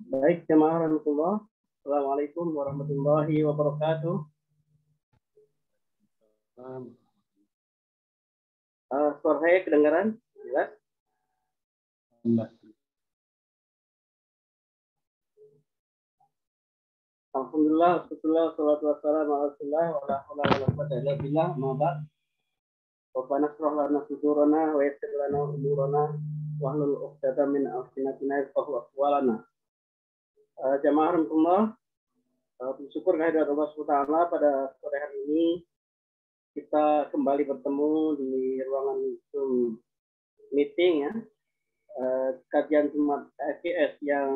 Baik, jemaah rahmatullah. Assalamualaikum warahmatullahi wabarakatuh. Suara saya kedengaran? Jelas? Alhamdulillah, wassalatu wassalamu ala rasulillah wa la haula wa la quwwata illa billah. Ma ba'd. Rabbana shrah lana sudurana wa yassir lana umurana wahlul 'uqdatam min alsinatina yafqahu aqwalana. Jemaah rahmatullah, bersyukur kehadirat Allah SWT pada sore hari ini kita kembali bertemu di ruangan Zoom meeting ya. Kajian Jumat FGS yang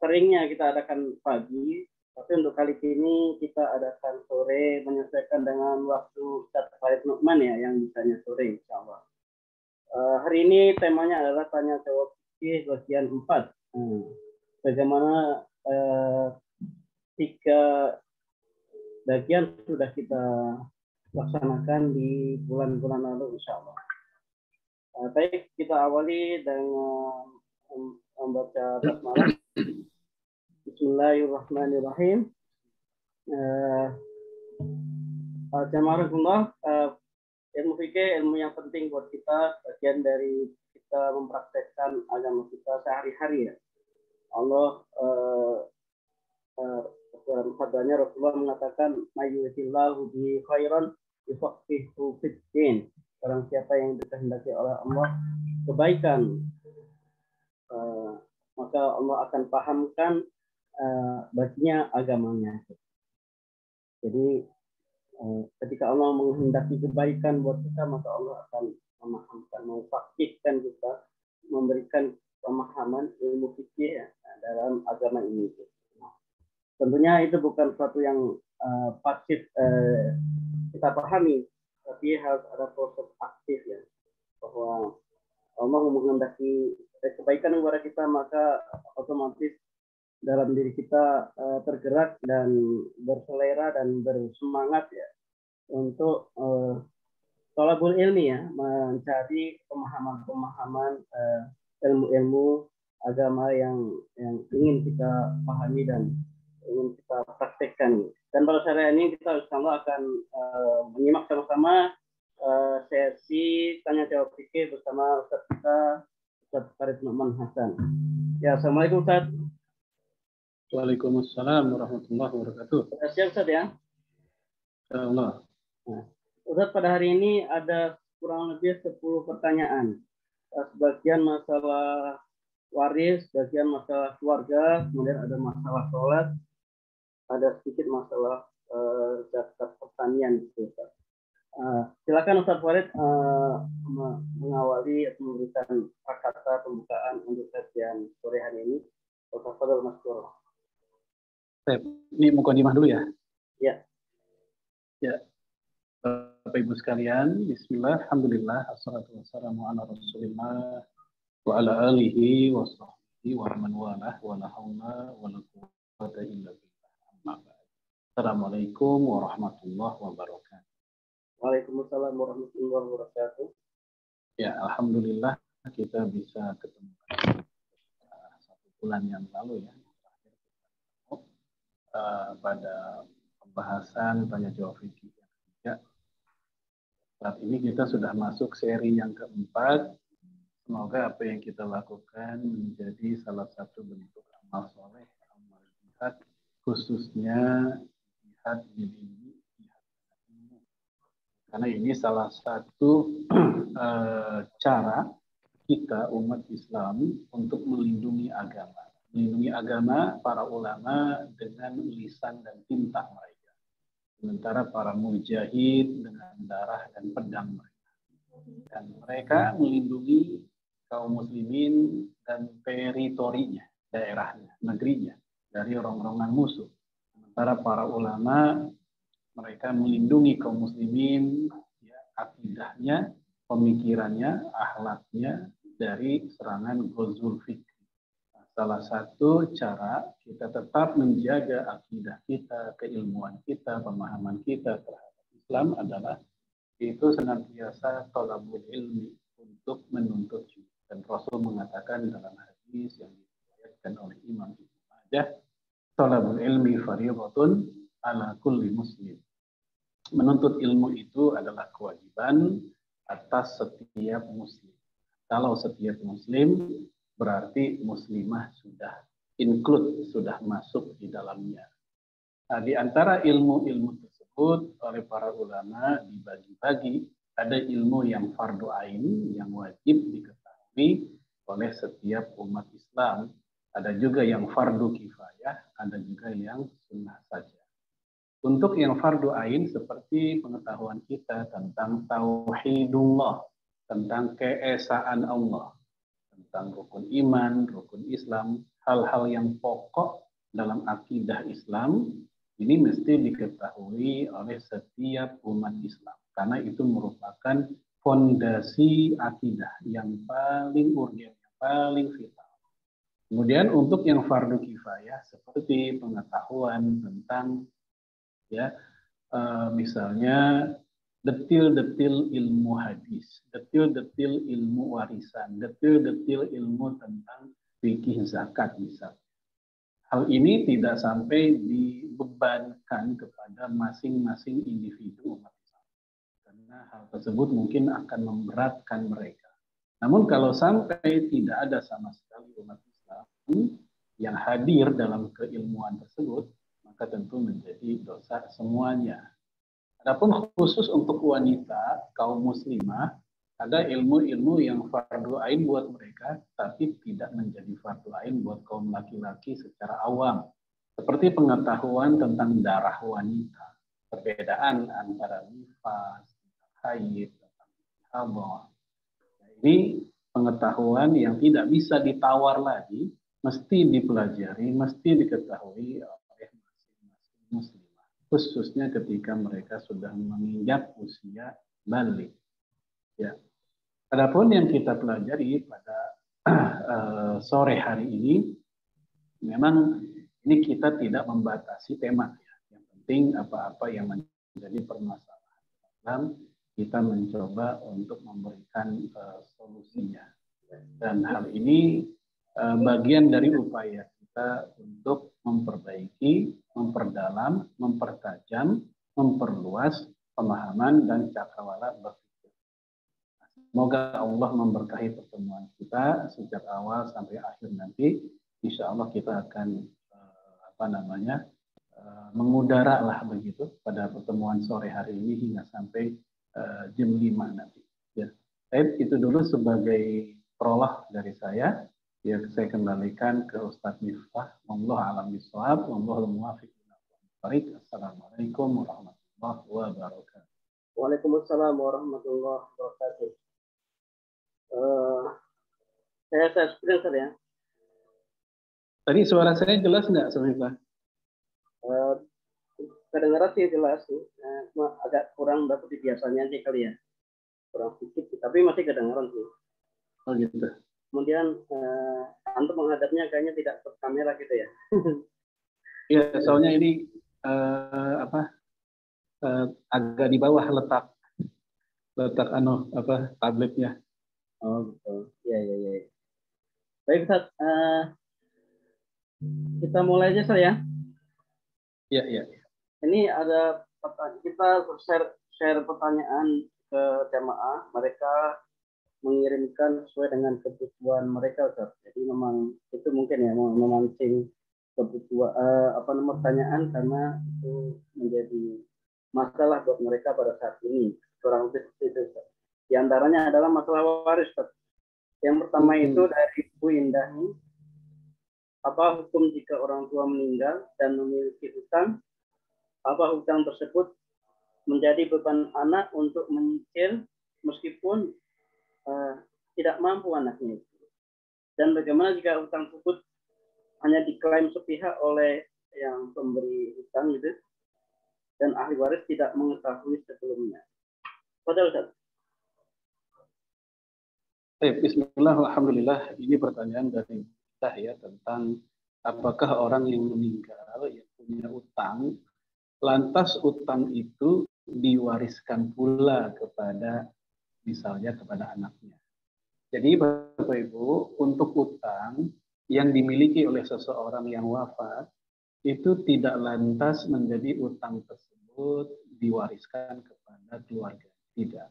seringnya kita adakan pagi, tapi untuk kali ini kita adakan sore menyesuaikan dengan waktu Ustaz Farid Nu'man ya yang bisanya sore insya Allah. Hari ini temanya adalah tanya jawab fikih bagian 4. Bagaimana 3 bagian sudah kita laksanakan di bulan-bulan lalu insya Allah. Baik, kita awali dengan membaca basmalah. Bismillahirrahmanirrahim. Jamaah ilmu fikih ilmu yang penting buat kita, bagian dari kita mempraktekkan agama kita sehari-hari ya. Allah dalam sabdanya Rasulullah mengatakan mayyuridillahu bihi khairan yufaqihuhu fid-din. Barang siapa yang dikehendaki oleh Allah kebaikan, maka Allah akan pahamkan baginya agamanya. Jadi ketika Allah menghendaki kebaikan buat kita, maka Allah akan memahamkan, memfakihkan kita, memberikan pemahaman ilmu fikih ya, dalam agama ini. Tentunya itu bukan sesuatu yang pasif kita pahami, tapi harus ada proses aktif ya, bahwa Allah menghendaki kebaikan kepada kita, maka otomatis dalam diri kita tergerak dan berselera dan bersemangat ya untuk thalabul ilmi ya, mencari pemahaman-pemahaman ilmu-ilmu agama yang ingin kita pahami dan ingin kita praktekkan. Dan pada sore ini kita insya-Allah akan menyimak sama-sama sesi tanya jawab fikih bersama Ustaz kita, Ustaz Farid Nu'man Hasan. Ya, assalamualaikum Ustaz. Waalaikumsalam warahmatullahi wabarakatuh. Siap Ustaz ya? Insyaallah. Nah, Ustaz, pada hari ini ada kurang lebih 10 pertanyaan. Sebagian masalah waris, sebagian masalah keluarga, kemudian ada masalah sholat, ada sedikit masalah zakat pertanian gitu Ustaz. Silakan Ustaz Farid mengawali atau memberikan kata pembukaan untuk kajian sore hari ini. Ustaz Farid Maskur. Ini mukadimah dulu ya. Ya. Ya. Bapak Ibu sekalian, bismillah, alhamdulillah, assalatu wassalamu ala rasulillah wa ala alihi wa sahbihi wa man walah wa la haula wa la quwwata illa billah. Assalamualaikum warahmatullahi wabarakatuh. Waalaikumsalam warahmatullahi wabarakatuh. Ya, alhamdulillah kita bisa ketemu 1 bulan yang lalu ya. Pada pembahasan tanya jawab fikih yang ketiga. Saat ini kita sudah masuk seri yang keempat. Semoga apa yang kita lakukan menjadi salah satu bentuk amal soleh, amal jihad, khususnya jihad ini, karena ini salah satu cara kita umat Islam untuk melindungi agama. Melindungi agama para ulama dengan lisan dan tinta mereka. Sementara para mujahid dengan darah dan pedang mereka. Dan mereka melindungi kaum muslimin dan teritorinya, daerahnya, negerinya dari rongrongan musuh. Sementara para ulama mereka melindungi kaum muslimin, ya, akidahnya, pemikirannya, akhlaknya dari serangan ghazul fikri. Salah satu cara kita tetap menjaga akidah kita, keilmuan kita, pemahaman kita terhadap Islam adalah itu senantiasa thalabul ilmi, untuk menuntut ilmu. Dan Rasul mengatakan dalam hadis yang diriwayatkan oleh Imam Ibnu Majah, "Thalabul ilmi fardhatun ala kulli muslim." Menuntut ilmu itu adalah kewajiban atas setiap muslim. Kalau setiap muslim, berarti muslimah sudah include, sudah masuk di dalamnya. Nah, di antara ilmu-ilmu tersebut oleh para ulama dibagi-bagi. Ada ilmu yang fardu ain, yang wajib diketahui oleh setiap umat Islam. Ada juga yang fardu kifayah, ada juga yang sunnah saja. Untuk yang fardu ain seperti pengetahuan kita tentang tauhidullah, tentang keesaan Allah, tentang rukun iman, rukun Islam, hal-hal yang pokok dalam akidah Islam, ini mesti diketahui oleh setiap umat Islam. Karena itu merupakan fondasi akidah yang paling urgen, yang paling vital. Kemudian untuk yang fardu kifayah seperti pengetahuan tentang misalnya detil-detil ilmu hadis, detil-detil ilmu warisan, detil-detil ilmu tentang fikih zakat misalnya. Hal ini tidak sampai dibebankan kepada masing-masing individu umat Islam. Karena hal tersebut mungkin akan memberatkan mereka. Namun kalau sampai tidak ada sama sekali umat Islam yang hadir dalam keilmuan tersebut, maka tentu menjadi dosa semuanya. Adapun khusus untuk wanita, kaum muslimah, ada ilmu-ilmu yang fardu ain buat mereka, tapi tidak menjadi fardu ain buat kaum laki-laki secara awam. Seperti pengetahuan tentang darah wanita, perbedaan antara nifas, haid, hadah. Ini pengetahuan yang tidak bisa ditawar lagi, mesti dipelajari, mesti diketahui oleh masing-masing muslimah. Khususnya ketika mereka sudah menginjak usia balik. Ya. Adapun yang kita pelajari pada sore hari ini, memang ini kita tidak membatasi tema. Ya. Yang penting apa-apa yang menjadi permasalahan dalam kita mencoba untuk memberikan solusinya. Dan hal ini bagian dari upaya kita untuk memperbaiki, memperdalam, mempertajam, memperluas pemahaman dan cakrawala berpikir. Semoga Allah memberkahi pertemuan kita sejak awal sampai akhir nanti. Insya Allah kita akan mengudara lah begitu pada pertemuan sore hari ini hingga sampai jam 5 nanti. Ya. Baik, itu dulu sebagai prolog dari saya. Ya, saya kembalikan ke Ustadz Miftah. Wallahu a'lam bishawab. Wallahul muwaffiq. Assalamualaikum warahmatullahi wabarakatuh. Waalaikumsalam warahmatullahi wabarakatuh. Saya screen ya. Tadi suara saya jelas nggak, Miftah? Kedengaran sih jelas sih. Agak kurang seperti biasanya sih kali ya. Kurang sedikit, tapi masih kedengaran sih. Oh gitu. Kemudian antum menghadapnya kayaknya tidak ke kamera gitu ya. Iya, soalnya ini agak di bawah letak tabletnya. Oh gitu. Iya. Baik Ustaz, kita mulai aja saya. Iya. Ini ada kita share pertanyaan ke jamaah. Mereka mengirimkan sesuai dengan kebutuhan mereka, Ustaz. Jadi memang itu mungkin ya memancing kebutuhan pertanyaan karena itu menjadi masalah buat mereka pada saat ini. Kurang lebih seperti itu, Ustaz. Di antaranya adalah masalah waris, Ustaz. Yang pertama itu dari Ibu Indah. Apa hukum jika orang tua meninggal dan memiliki hutang? Apa hutang tersebut menjadi beban anak untuk menyicil meskipun tidak mampu anaknya itu? Dan bagaimana jika hutang tersebut hanya diklaim sepihak oleh yang pemberi hutang gitu dan ahli waris tidak mengetahui sebelumnya? Padahal Ustaz. Bismillah, alhamdulillah. Ini pertanyaan dari kita ya tentang apakah orang yang meninggal yang punya utang, lantas utang itu diwariskan pula kepada misalnya kepada anaknya. Jadi Bapak Ibu, untuk utang yang dimiliki oleh seseorang yang wafat itu tidak lantas menjadi utang tersebut diwariskan kepada keluarga. Tidak.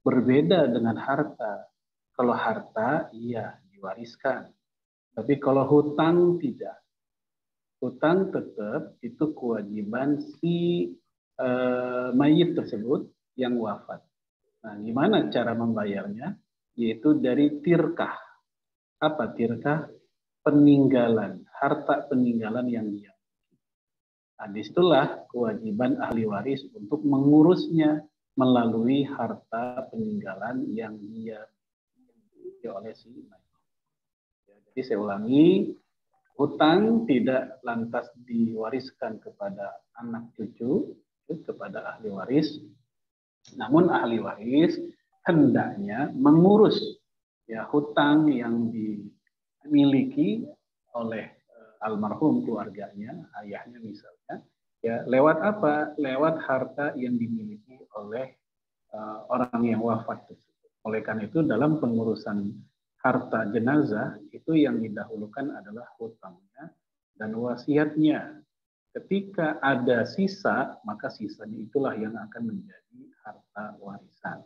Berbeda dengan harta. Kalau harta, iya diwariskan. Tapi kalau hutang, tidak. Hutang tetap itu kewajiban si mayit tersebut yang wafat. Nah, gimana cara membayarnya? Yaitu dari tirkah. Apa tirkah? Peninggalan, harta peninggalan yang dia. Nah, disitulah kewajiban ahli waris untuk mengurusnya melalui harta peninggalan yang dia dimiliki oleh si mayit. Ya, jadi saya ulangi, hutang tidak lantas diwariskan kepada anak cucu, kepada ahli waris. Namun ahli waris hendaknya mengurus ya hutang yang dimiliki oleh almarhum keluarganya, ayahnya misalnya, ya lewat apa? Lewat harta yang dimiliki oleh orang yang wafat tersebut. Oleh karena itu dalam pengurusan harta jenazah itu yang didahulukan adalah hutangnya dan wasiatnya. Ketika ada sisa, maka sisanya itulah yang akan menjadi harta warisan.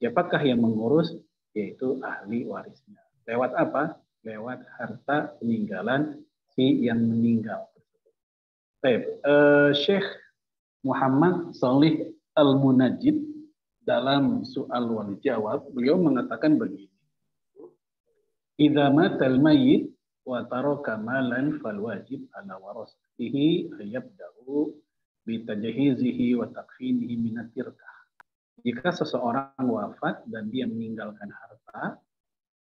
Siapakah yang mengurus? Yaitu ahli warisnya. Lewat apa? Lewat harta peninggalan si yang meninggal. Baik, Syekh Muhammad Shalih Al-Munajjid dalam soal wal jawab, beliau mengatakan begini. Idza matal mayyit wa taraka malan fal wajib ala warasatihi ayabda'u bi tajhizihi wa takfinihi min at-tirkah. Jika seseorang wafat dan dia meninggalkan harta,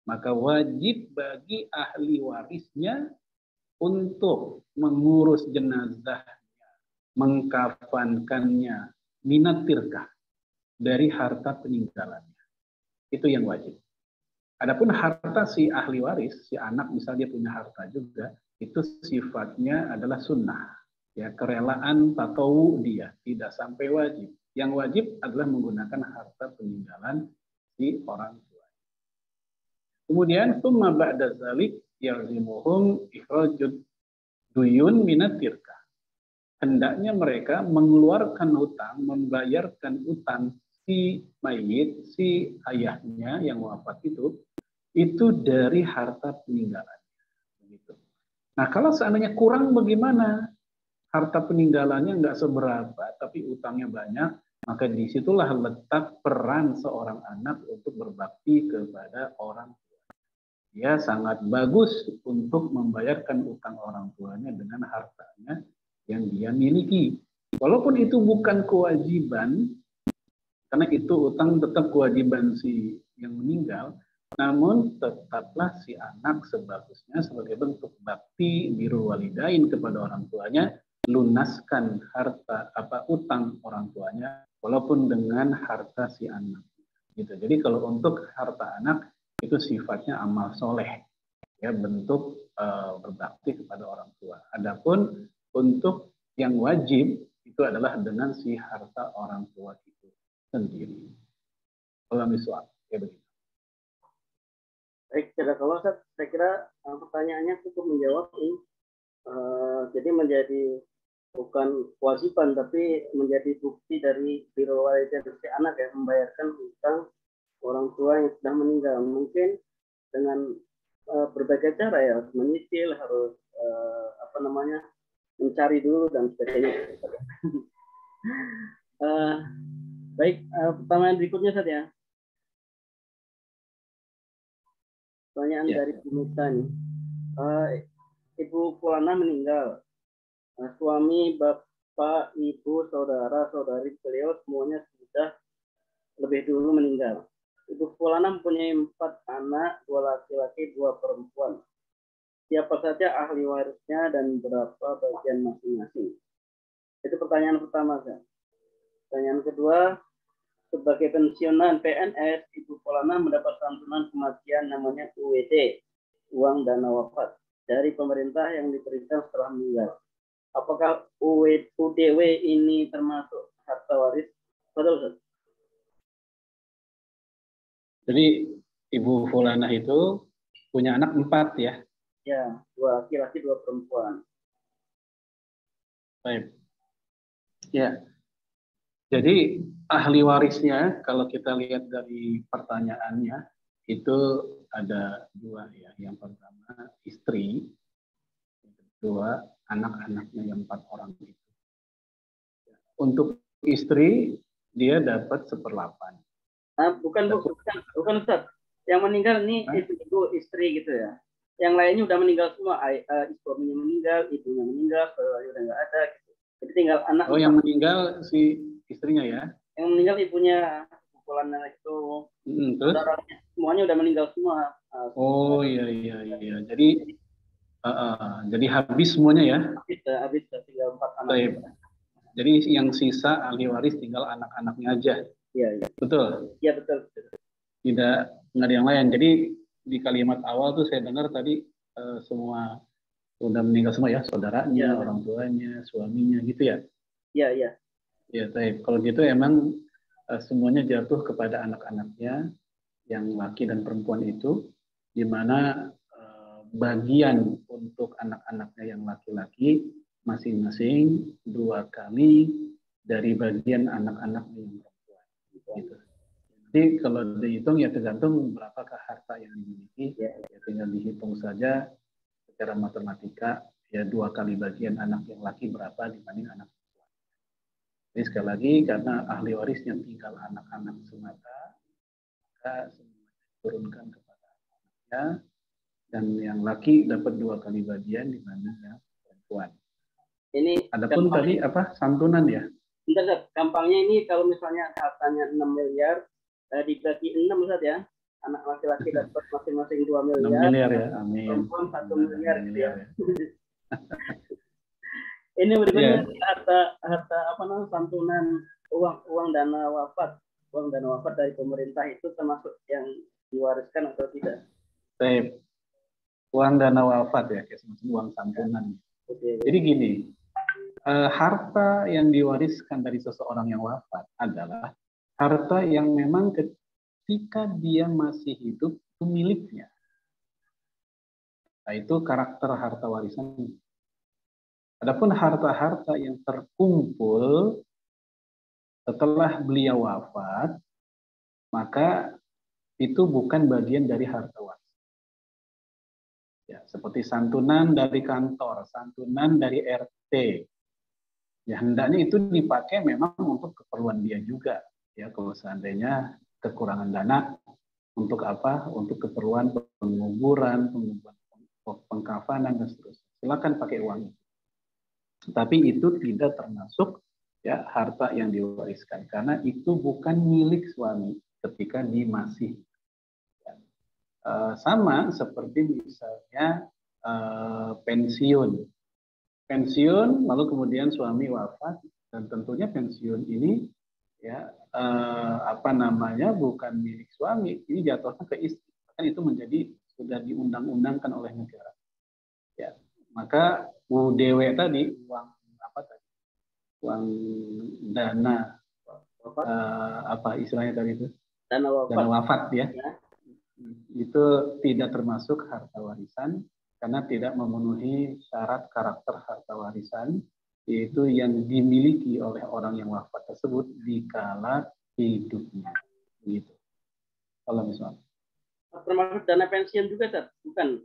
maka wajib bagi ahli warisnya untuk mengurus jenazahnya, mengkafankannya, minat tirkah dari harta peninggalannya. Itu yang wajib. Adapun harta si ahli waris, si anak misalnya dia punya harta juga, itu sifatnya adalah sunnah. Ya, kerelaan tatawu dia, tidak sampai wajib. Yang wajib adalah menggunakan harta peninggalan si orang tua. Kemudian summa ba'da zalik yalzimuhum ikhrajud duyun minat tirkah. Hendaknya mereka mengeluarkan hutang, membayarkan utang si mayit, si ayahnya yang wafat itu dari harta peninggalan. Begitu. Nah, kalau seandainya kurang bagaimana? Harta peninggalannya nggak seberapa, tapi utangnya banyak, maka disitulah letak peran seorang anak untuk berbakti kepada orang tua. Dia sangat bagus untuk membayarkan utang orang tuanya dengan hartanya yang dia miliki. Walaupun itu bukan kewajiban, karena itu utang tetap kewajiban si yang meninggal, namun tetaplah si anak sebagusnya sebagai bentuk bakti birrul walidain kepada orang tuanya, lunaskan harta utang orang tuanya walaupun dengan harta si anak. Gitu. Jadi kalau untuk harta anak itu sifatnya amal soleh, ya bentuk berbakti kepada orang tua. Adapun untuk yang wajib itu adalah dengan si harta orang tua itu sendiri. Kalau misal, ya begitu. Baik, kalau saya kira pertanyaannya cukup menjawab ini. Jadi menjadi bukan kewajiban tapi menjadi bukti dari birrul walidain si anak ya, membayarkan utang orang tua yang sudah meninggal. Mungkin dengan berbagai cara ya, harus menyicil, harus mencari dulu dan sebagainya. Baik, pertanyaan berikutnya saja. Pertanyaan dari Bumita nih. Ibu Pulana meninggal. Suami, bapak, ibu, saudara, saudari beliau semuanya sudah lebih dulu meninggal. Ibu Pulana mempunyai 4 anak, 2 laki-laki, 2 perempuan. Siapa saja ahli warisnya dan berapa bagian masing-masing? Itu pertanyaan pertama, kan? Pertanyaan kedua, sebagai pensiunan PNS, Ibu Pulana mendapat santunan kematian namanya UWD, uang dana wafat, dari pemerintah yang diberikan setelah meninggal. Apakah UDW ini termasuk harta waris? Betul, Ustaz? Jadi Ibu Fulanah itu punya anak 4 ya. Ya, 2 laki-laki 2 perempuan. Baik. Ya. Jadi ahli warisnya kalau kita lihat dari pertanyaannya itu ada 2 ya. Yang pertama istri, yang kedua anak-anaknya yang 4 orang itu. Untuk istri dia dapat 1/8. Bukan Ustaz. Yang meninggal ini ibu istri gitu ya. Yang lainnya udah meninggal semua. Suaminya meninggal, ibunya meninggal, udah nggak ada. Gitu. Jadi tinggal anak. Oh, yang meninggal si istrinya ya? Yang meninggal ibunya, pukulannya itu. Terus? Semuanya udah meninggal semua. Oh iya. Jadi habis semuanya ya? Habis tinggal 4 anak. Jadi yang sisa ahli waris tinggal anak-anaknya aja. Iya. Betul? Iya betul. Tidak ada yang lain. Jadi di kalimat awal tuh saya dengar tadi semua udah meninggal semua ya, saudaranya, orang tuanya, suaminya gitu ya? Iya. Ya, baik. Kalau gitu emang semuanya jatuh kepada anak-anaknya yang laki dan perempuan itu, di mana bagian untuk anak-anaknya yang laki-laki masing-masing 2 kali dari bagian anak-anaknya yang perempuan. Gitu. Jadi kalau dihitung ya tergantung berapakah harta yang dimiliki, ya tinggal dihitung saja secara matematika ya 2 kali bagian anak yang laki berapa dibanding anak perempuan. Jadi sekali lagi karena ahli warisnya tinggal anak-anak semata, maka semuanya diturunkan kepada anaknya dan yang laki dapat 2 kali bagian dibanding yang perempuan. Ini adapun tadi apa santunan ya? Bentar, gampangnya ini kalau misalnya hartanya 6 miliar dibagi 6 Ustaz ya. Anak laki-laki dapat masing-masing 2 miliar. 6 miliar ya, amin. Perempuan 1 miliar gitu ya. Ini berikutnya harta apa namanya santunan uang dana wafat. Uang dana wafat dari pemerintah itu termasuk yang diwariskan atau tidak? Baik. Uang dana wafat ya, kayak semacam uang santunan. Jadi gini, harta yang diwariskan dari seseorang yang wafat adalah harta yang memang ketika dia masih hidup itu miliknya. Nah, itu karakter harta warisan. Adapun harta-harta yang terkumpul setelah beliau wafat, maka itu bukan bagian dari harta warisan. Ya, seperti santunan dari kantor, santunan dari RT. Ya, hendaknya itu dipakai memang untuk keperluan dia juga. Ya, kalau seandainya kekurangan dana, untuk apa? Untuk keperluan penguburan, pengkafanan, dan seterusnya. Silakan pakai uang itu. Tapi itu tidak termasuk ya harta yang diwariskan. Karena itu bukan milik suami ketika dia masih. Sama seperti misalnya pensiun. Pensiun, lalu kemudian suami wafat, dan tentunya pensiun ini ya apa namanya bukan milik suami, ini jatuhnya ke istri. Kan itu menjadi sudah diundang-undangkan oleh negara. Ya, maka UDW tadi uang apa tadi? Uang dana apa istilahnya tadi itu? Dana wafat ya. Itu tidak termasuk harta warisan karena tidak memenuhi syarat karakter harta warisan, yaitu yang dimiliki oleh orang yang wafat tersebut di kala hidupnya. Gitu. Kalau misalnya. Termasuk dana pensiun juga, Tad? Bukan?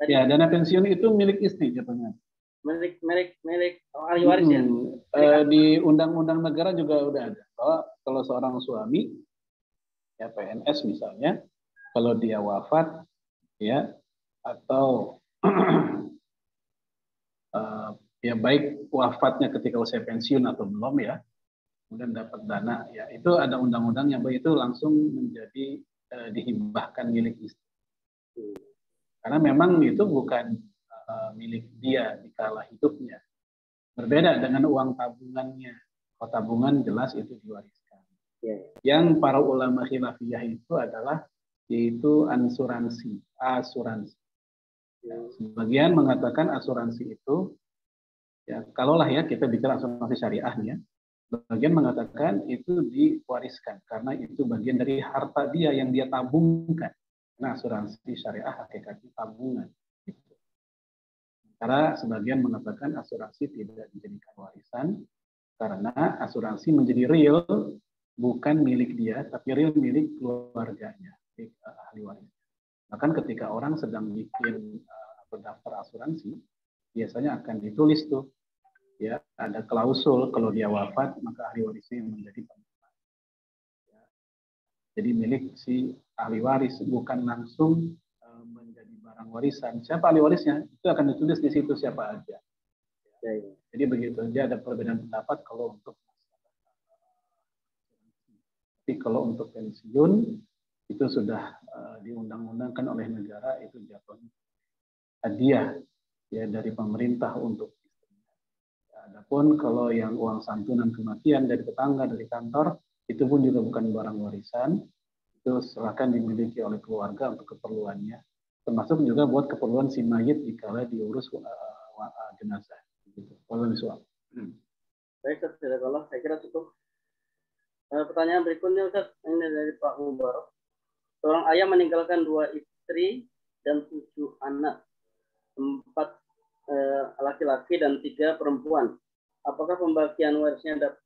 Tadi. Ya, dana pensiun itu milik istri jatuhnya. Milik ahli waris ya? Di undang-undang negara juga udah ada. Kalau seorang suami, ya PNS misalnya, kalau dia wafat, ya atau ya baik wafatnya ketika usia pensiun atau belum ya, kemudian dapat dana, ya itu ada undang-undang yang itu langsung menjadi dihibahkan milik istri. Karena memang itu bukan milik dia di kala hidupnya. Berbeda dengan uang tabungannya. Kalau tabungan jelas itu diwariskan. Yang para ulama khilafiyah itu adalah yaitu asuransi. Ya, sebagian mengatakan asuransi itu ya kalaulah ya kita bicara asuransi syariah ya, bagian mengatakan itu diwariskan karena itu bagian dari harta dia yang dia tabungkan. Nah, asuransi syariah hakikatnya tabungan. Karena sebagian mengatakan asuransi tidak dijadikan warisan karena asuransi menjadi real bukan milik dia, tapi real milik keluarganya, milik ahli waris. Bahkan ketika orang sedang bikin daftar asuransi, biasanya akan ditulis tuh, ya ada klausul kalau dia wafat maka ahli warisnya yang menjadi penerima. Ya. Jadi milik si ahli waris, bukan langsung menjadi barang warisan. Siapa ahli warisnya itu akan ditulis di situ siapa aja. Ya. Jadi begitu. Dia ada perbedaan pendapat kalau untuk tapi kalau untuk pensiun itu sudah diundang-undangkan oleh negara, itu jatuhnya hadiah ya dari pemerintah untuk istrinya. Ya, adapun kalau yang uang santunan kematian dari tetangga, dari kantor, itu pun juga bukan barang warisan, itu silakan dimiliki oleh keluarga untuk keperluannya, termasuk juga buat keperluan si mayit jika diurus jenazah. Gitu. Kalau visual. Baik, Ustaz, saya kira cukup. Pertanyaan berikutnya, Ustaz, ini dari Pak Mubarak. Seorang ayah meninggalkan 2 istri dan 7 anak, 4 laki-laki dan 3 perempuan. Apakah pembagian warisnya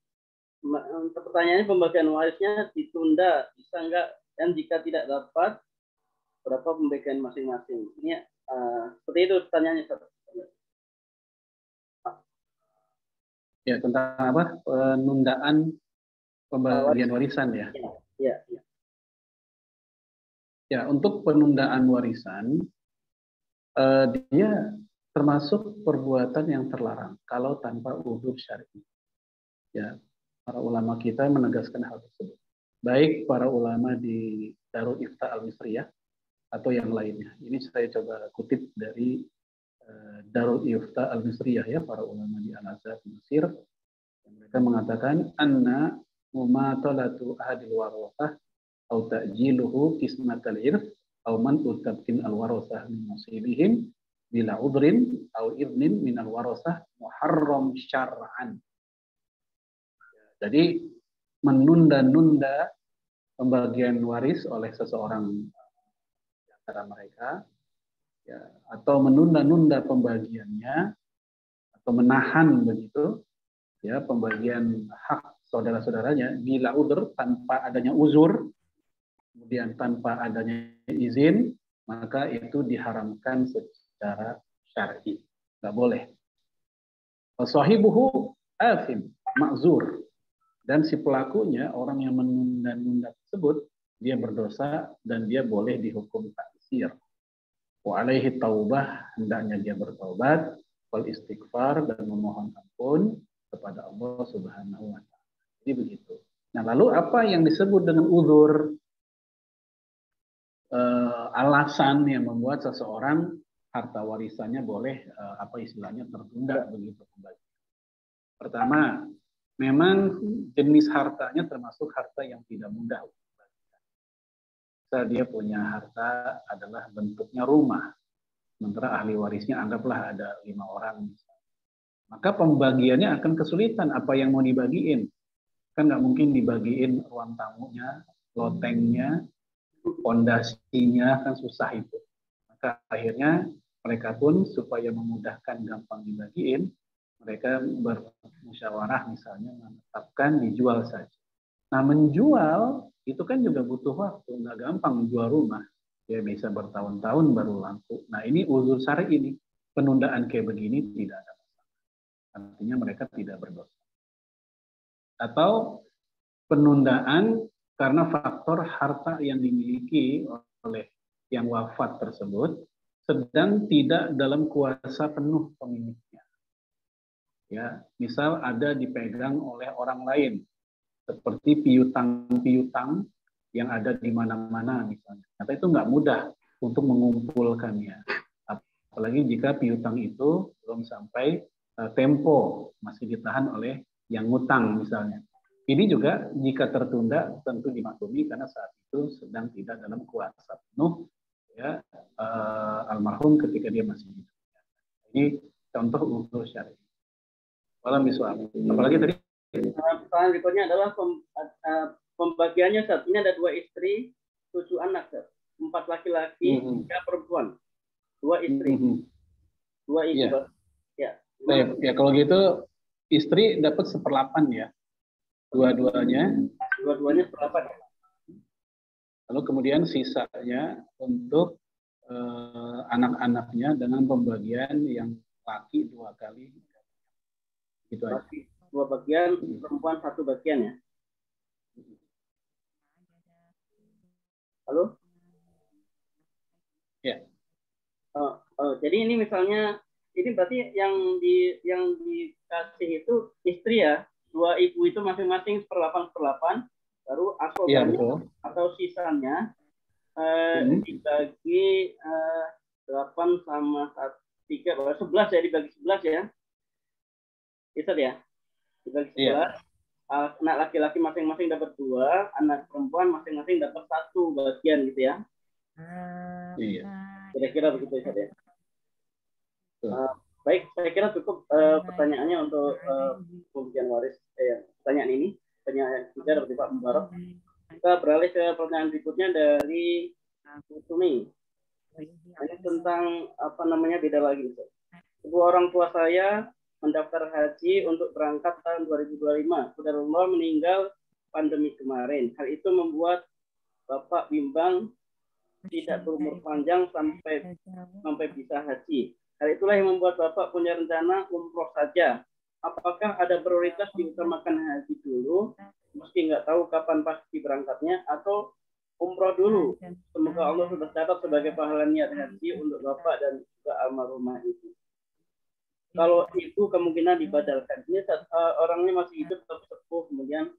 pertanyaannya pembagian warisnya ditunda, bisa enggak? Dan jika tidak dapat, berapa pembagian masing-masing? Ini seperti itu pertanyaannya, Ustaz. Ya, tentang apa? Penundaan pembagian warisan ya. Iya. Ya, untuk penundaan warisan dia termasuk perbuatan yang terlarang kalau tanpa uzur syar'i. Ya, para ulama kita menegaskan hal tersebut. Baik para ulama di Darul Ifta Al-Misriyah atau yang lainnya. Ini saya coba kutip dari Darul Ifta Al-Misriyah ya, para ulama di Al-Azhar di Mesir. Mereka mengatakan anna mumatalatu ahadil warathah atau ta'jiluhu qismatal irth atau man utabkin al-warathah min nasibihim bila udrin atau idnin min al-warathah muharram syar'an. Jadi menunda-nunda pembagian waris oleh seseorang di antara mereka, ya, atau menunda-nunda pembagiannya atau menahan begitu, ya, pembagian hak saudara-saudaranya bila udur, tanpa adanya uzur, kemudian tanpa adanya izin, maka itu diharamkan secara syar'i, nggak boleh. Sahibuhu afim ma'zur, dan si pelakunya, orang yang menunda-nunda tersebut, dia berdosa dan dia boleh dihukum taksir. Wa alaihi taubah, hendaknya dia bertaubat, wal istighfar, dan memohon ampun kepada Allah Subhanahu wa taala. Jadi begitu. Nah, lalu apa yang disebut dengan uzur? Alasan yang membuat seseorang harta warisannya boleh apa istilahnya tertunda begitu kembali. Pertama, memang jenis hartanya termasuk harta yang tidak mudah. Misal dia punya harta adalah bentuknya rumah, sementara ahli warisnya anggaplah ada 5 orang. Maka pembagiannya akan kesulitan. Apa yang mau dibagiin? Kan nggak mungkin dibagiin ruang tamunya, lotengnya, fondasinya, kan susah itu. Maka akhirnya mereka pun supaya memudahkan gampang dibagiin, mereka bermusyawarah misalnya menetapkan dijual saja. Nah, menjual itu kan juga butuh waktu, nggak gampang menjual rumah. Ya bisa bertahun-tahun baru laku. Nah, ini uzur syar'i ini. Penundaan kayak begini tidak ada masalah. Artinya mereka tidak berdosa. Atau penundaan karena faktor harta yang dimiliki oleh yang wafat tersebut sedang tidak dalam kuasa penuh pemiliknya. Ya, misal ada dipegang oleh orang lain, seperti piutang-piutang yang ada di mana-mana misalnya. Ternyata itu nggak mudah untuk mengumpulkannya. Apalagi jika piutang itu belum sampai tempo, masih ditahan oleh yang ngutang misalnya. Ini juga jika tertunda tentu dimaklumi karena saat itu sedang tidak dalam kuasa penuh ya almarhum ketika dia masih hidup. Ini contoh uzur syar'i. Malam suami. Apalagi tadi pertanyaan berikutnya adalah pembagiannya, Ustaz. Ini ada 2 istri, 7 anak, Ustaz. 4 laki-laki, 3 perempuan. 2 istri. 2 itu, Iya. Pak. Ya. Ya kalau gitu istri dapat 1/8 ya, dua-duanya. Dua-duanya 1/8. Lalu kemudian sisanya untuk anak-anaknya dengan pembagian yang laki 2 kali. Gitu aja. Laki 2 bagian, perempuan 1 bagian ya. Halo? Ya. Jadi ini misalnya, ini berarti yang dikasih itu istri ya, 2 ibu itu masing-masing 1/8, baru asobanya atau sisanya dibagi 8 sama 3, 11 ya, dibagi 11 ya. Bisa ya? Dibagi 11. Anak laki-laki masing-masing dapat 2, anak perempuan masing-masing dapat 1 bagian gitu ya. Iya. Kira-kira begitu ya. Baik, saya kira cukup pertanyaannya untuk pembagian waris. Pertanyaan ini, pertanyaan ketiga dari Pak Mubarak. Kita beralih ke pertanyaan berikutnya dari Sumi. Ini tentang beda lagi. Sebuah orang tua saya mendaftar haji untuk berangkat tahun 2025. Qadarullah meninggal pandemi kemarin. Hal itu membuat Bapak bimbang tidak berumur panjang sampai bisa haji. Hal itulah yang membuat Bapak punya rencana umroh saja. Apakah ada prioritas diutamakan haji dulu, meski nggak tahu kapan pasti berangkatnya, atau umroh dulu? Semoga Allah sudah catat sebagai pahala niat haji untuk Bapak dan juga almarhumah itu. Kalau itu kemungkinan dibadalkan. Ini saat orangnya masih hidup tapi sepuh, kemudian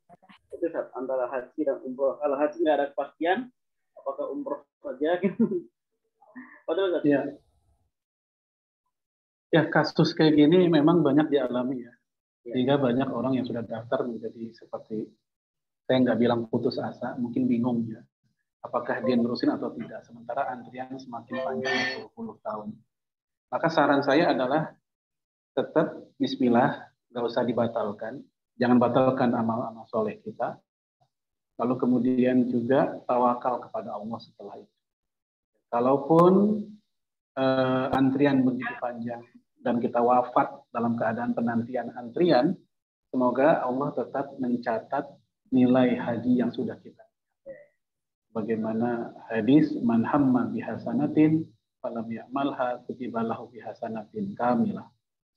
itu saat antara haji dan umroh. Kalau haji nggak ada kepastian, apakah umroh saja? Ya, kasus kayak gini memang banyak dialami ya. Sehingga banyak orang yang sudah daftar menjadi seperti, saya nggak bilang putus asa, mungkin bingung ya. Apakah dia nerusin atau tidak, sementara antrian semakin panjang berpuluh tahun. Maka saran saya adalah tetap bismillah, nggak usah dibatalkan. Jangan batalkan amal-amal soleh kita. Lalu kemudian juga tawakal kepada Allah setelah itu. Kalaupun antrian begitu panjang dan kita wafat dalam keadaan penantian antrian, semoga Allah tetap mencatat nilai haji yang sudah kita. Bagaimana hadis, man hamma bihasanatin falam ya'malha kutiba lahu bihasanatin kamilah.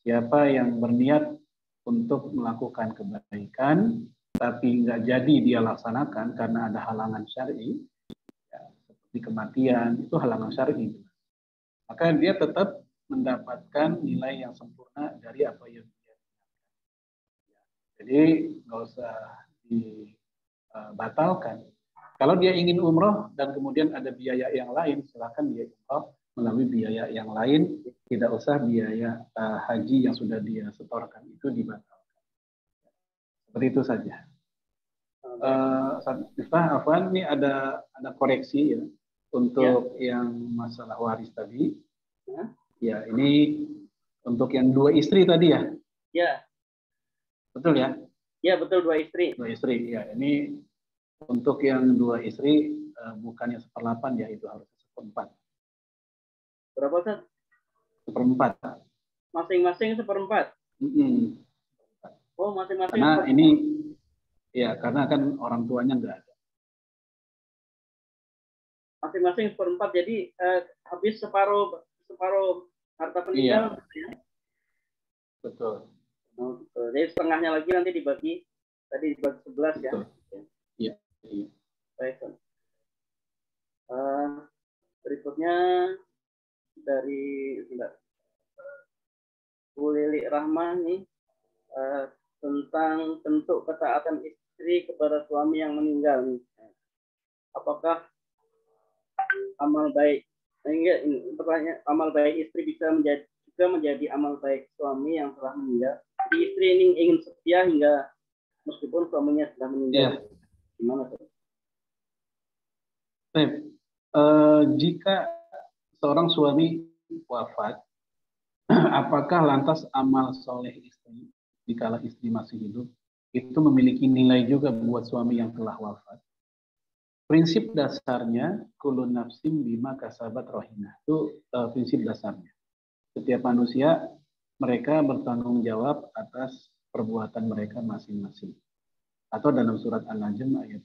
Siapa yang berniat untuk melakukan kebaikan tapi nggak jadi dia laksanakan karena ada halangan syar'i, ya, seperti kematian, itu halangan syar'i, maka dia tetap mendapatkan nilai yang sempurna dari apa yang dia lakukan. Jadi nggak usah dibatalkan. Kalau dia ingin umroh dan kemudian ada biaya yang lain, silakan dia umroh melalui biaya yang lain, tidak usah biaya haji yang sudah dia setorkan itu dibatalkan. Seperti itu saja. Afwan, ini ada koreksi ya untuk yang masalah waris tadi. Ya, ini untuk yang 2 istri tadi ya? Ya. Betul ya? Ya, betul, 2 istri. 2 istri, ya. Ini untuk yang 2 istri bukannya 1/8 ya, itu harus 1/4. Berapa, Ustaz? 1/4. Masing-masing 1/4? Oh, masing-masing. Karena ini, ya karena kan orang tuanya nggak ada. Masing-masing 1/4, jadi habis separuh harta peninggal. Iya. Ya? Betul. Oh, betul. Jadi setengahnya lagi nanti dibagi 11 ya. Iya. Baik. Berikutnya dari Bu Lili Rahma nih, tentang bentuk ketaatan istri kepada suami yang meninggal nih. Apakah amal baik amal baik istri bisa menjadi amal baik suami yang telah meninggal? Jadi istri ini ingin setia hingga meskipun suaminya sudah meninggal. Gimana, Pak? Jika seorang suami wafat, apakah lantas amal soleh istri dikala istri masih hidup itu memiliki nilai juga buat suami yang telah wafat? Prinsip dasarnya kullu nafsin bima kasabat rohinah, itu prinsip dasarnya. Setiap manusia, mereka bertanggung jawab atas perbuatan mereka masing-masing. Atau dalam surat An-Najm ayat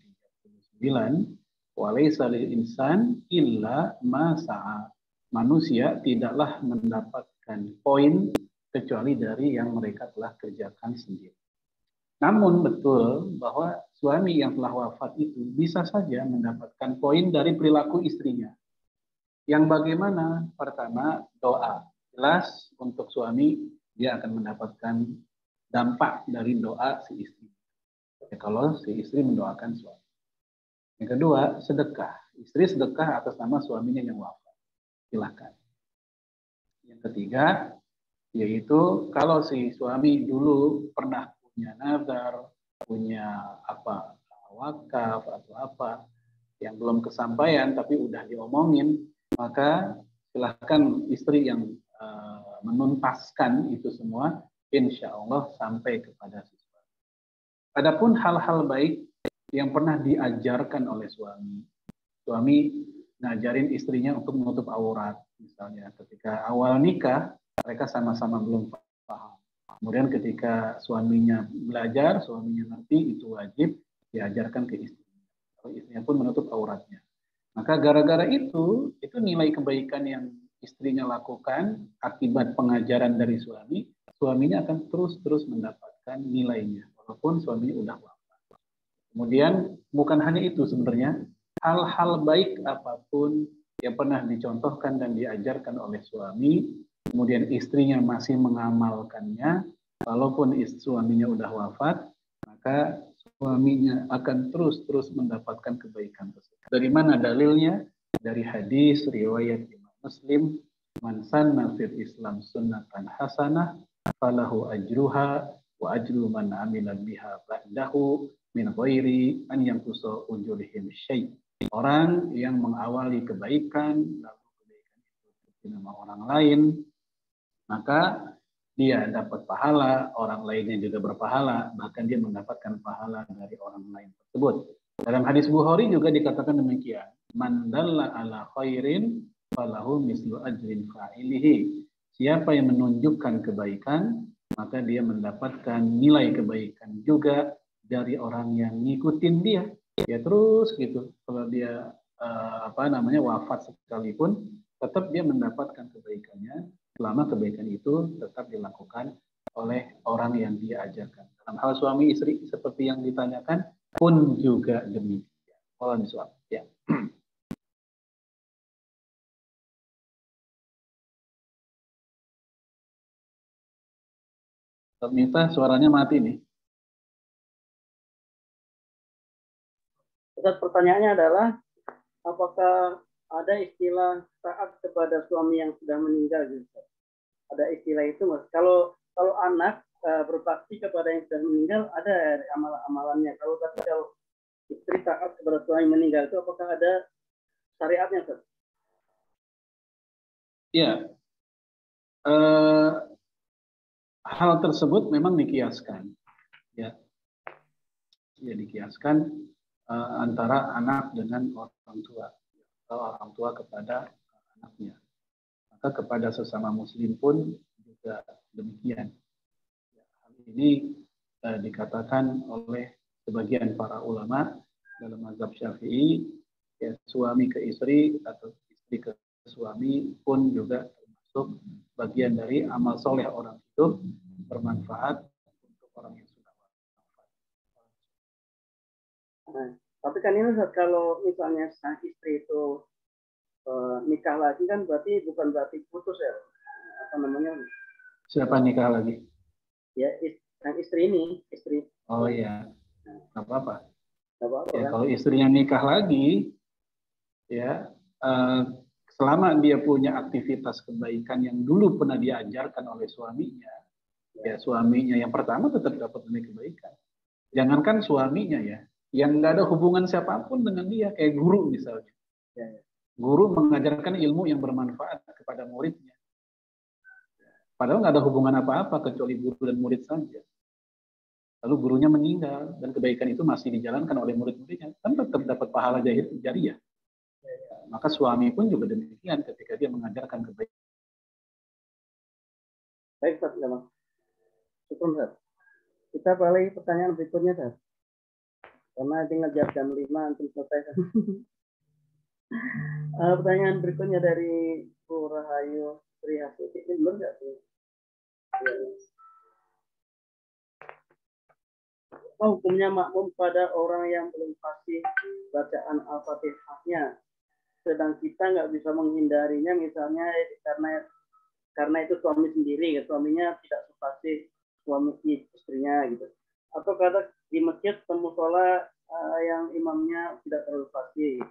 39, walaysa lil insan illa ma sa'a. Manusia tidaklah mendapatkan poin kecuali dari yang mereka telah kerjakan sendiri. Namun betul bahwa suami yang telah wafat itu bisa saja mendapatkan poin dari perilaku istrinya. Yang bagaimana? Pertama, doa. Jelas untuk suami dia akan mendapatkan dampak dari doa si istri. Ya, kalau si istri mendoakan suami. Yang kedua, sedekah. Istri sedekah atas nama suaminya yang wafat. Silakan. Yang ketiga, yaitu kalau si suami dulu pernah punya nazar, punya apa wakaf atau apa yang belum kesampaian tapi udah diomongin, maka silahkan istri yang menuntaskan itu semua, insya Allah sampai kepada si suami. Adapun hal-hal baik yang pernah diajarkan oleh suami ngajarin istrinya untuk menutup aurat, misalnya ketika awal nikah mereka sama-sama belum paham. Kemudian ketika suaminya belajar, suaminya ngerti, itu wajib diajarkan ke istrinya. Kalau istrinya pun menutup auratnya. Maka gara-gara itu nilai kebaikan yang istrinya lakukan akibat pengajaran dari suami, suaminya akan terus-terus mendapatkan nilainya, walaupun suaminya udah wafat. Kemudian bukan hanya itu sebenarnya, hal-hal baik apapun yang pernah dicontohkan dan diajarkan oleh suami, kemudian istrinya masih mengamalkannya, walaupun suaminya udah wafat, maka suaminya akan terus-terus mendapatkan kebaikan tersebut. Dari mana dalilnya? Dari hadis riwayat Imam Muslim, man sanna fil Islam sunnatan hasanah falahu ajruha wa ajru man amila biha ba'dahu min ghairi an yanqusa ujurihim syai'. Orang yang mengawali kebaikan, lalu kebaikan itu nama orang lain, maka dia dapat pahala, orang lainnya juga berpahala, bahkan dia mendapatkan pahala dari orang lain tersebut. Dalam hadis Bukhari juga dikatakan demikian, man dalla ala khairin falahu mislu ajrin fa'ilihi. Siapa yang menunjukkan kebaikan, maka dia mendapatkan nilai kebaikan juga dari orang yang ngikutin dia. Ya terus gitu, kalau dia wafat sekalipun, tetap dia mendapatkan kebaikannya selama kebaikan itu tetap dilakukan oleh orang yang dia ajarkan. Dalam hal suami istri seperti yang ditanyakan pun juga demikian. Wallahu a'lam. Ya. Ternyata suaranya mati nih. Pertanyaannya adalah, apakah ada istilah taat kepada suami yang sudah meninggal gitu? Ada istilah itu, Mas? Kalau anak berbakti kepada yang sudah meninggal, ada amalan-amalannya. Kalau istri taat kepada suami meninggal itu, apakah ada syariatnya, Mas? Ya, hal tersebut memang dikiaskan, ya dikiaskan antara anak dengan orang tua, atau orang tua kepada anaknya. Maka kepada sesama muslim pun juga demikian. Hal ini dikatakan oleh sebagian para ulama dalam mazhab Syafi'i, ya, suami ke istri atau istri ke suami pun juga termasuk bagian dari amal soleh orang hidup, bermanfaat untuk orang yang sudah wafat. Tapi kan ini kalau misalnya sang istri itu nikah lagi kan bukan berarti putus ya, apa namanya? Siapa nikah lagi? Ya, sang istri ini, istri. Oh iya, nggak apa-apa. Ya, Kan? kalau istrinya nikah lagi, ya selama dia punya aktivitas kebaikan yang dulu pernah diajarkan oleh suaminya, ya suaminya yang pertama tetap dapat nilai kebaikan. Jangankan suaminya ya, yang nggak ada hubungan siapapun dengan dia, kayak guru misalnya. Guru mengajarkan ilmu yang bermanfaat kepada muridnya. Padahal nggak ada hubungan apa-apa kecuali guru dan murid saja. Lalu gurunya meninggal dan kebaikan itu masih dijalankan oleh murid-muridnya, kan tetap dapat pahala jariyah. Maka suami pun juga demikian ketika dia mengajarkan kebaikan Baik, Ustaz. Syukur, Ustaz. Kita balik pertanyaan berikutnya, Ustaz. Karena tinggal jam 5 untuk selesai. Pertanyaan berikutnya dari Bu Rahayu Trihasuti. Ini belum nggak sih? Apa hukumnya makmum pada orang yang belum fasih bacaan Al-Fatihahnya, sedang kita nggak bisa menghindarinya, misalnya karena itu suami sendiri, suaminya tidak fasih suami istrinya gitu, atau kadang di masjid musola yang imamnya tidak terlalu fasih,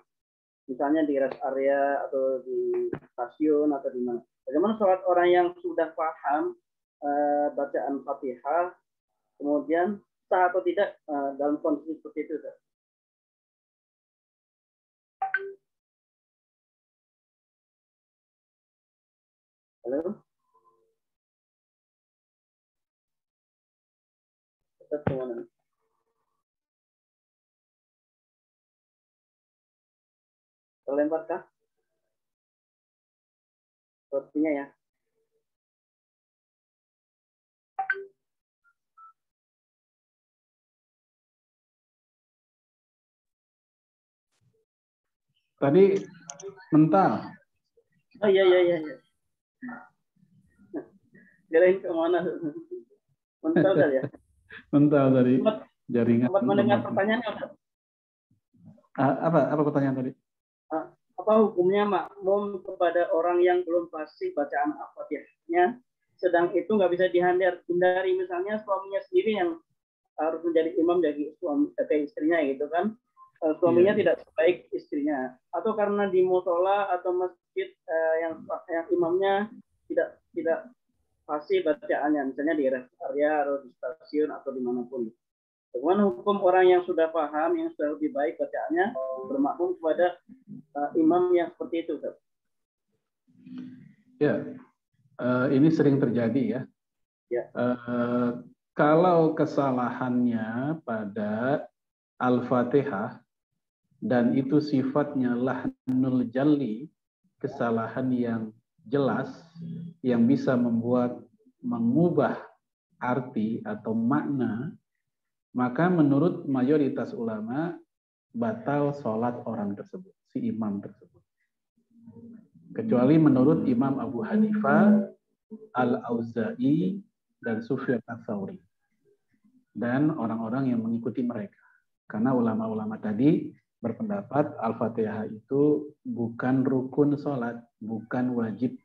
misalnya di rest area atau di stasiun atau di mana. Bagaimana sholat orang yang sudah paham bacaan Fatihah, kemudian sah atau tidak dalam kondisi seperti itu? Halo? Tetap kemana? Terlempar kah? Sepertinya ya. Tadi mental. Oh iya. Kirain kemana? Mental kali ya? Mental dari jaringan. Sempat mendengar pertanyaannya. Apa pertanyaan tadi? Apa hukumnya makmum kepada orang yang belum fasih bacaan Al-Fatihahnya, sedang itu nggak bisa dihindari, misalnya suaminya sendiri yang harus menjadi imam bagi istrinya gitu kan, suaminya tidak sebaik istrinya, atau karena di musola atau masjid yang imamnya tidak fasih bacaannya, misalnya di rest area atau di stasiun atau dimanapun. Bagaimana hukum orang yang sudah paham, yang sudah lebih baik bacaannya, bermakmum kepada imam yang seperti itu? Ya, ini sering terjadi ya. Kalau kesalahannya pada Al-Fatihah dan itu sifatnya lahnul jalli, kesalahan yang jelas yang bisa mengubah arti atau makna, maka menurut mayoritas ulama batal sholat orang tersebut, si imam tersebut. Kecuali menurut Imam Abu Hanifah, Al-Auza'i, dan Sufyan Ats-Tsauri. Dan orang-orang yang mengikuti mereka. Karena ulama-ulama tadi berpendapat Al-Fatihah itu bukan rukun sholat, bukan wajib.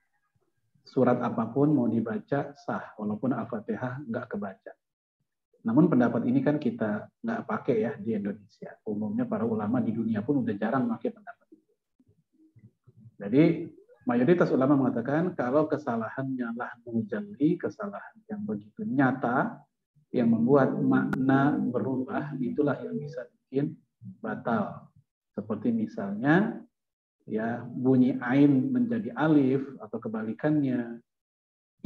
Surat apapun mau dibaca sah, walaupun Al-Fatihah nggak kebaca. Namun pendapat ini kan kita nggak pakai ya di Indonesia. Umumnya para ulama di dunia pun udah jarang pakai pendapat itu. Jadi mayoritas ulama mengatakan kalau kesalahannya lahnul jalli, kesalahan yang begitu nyata, yang membuat makna berubah, itulah yang bisa bikin batal. Seperti misalnya ya bunyi ain menjadi alif atau kebalikannya,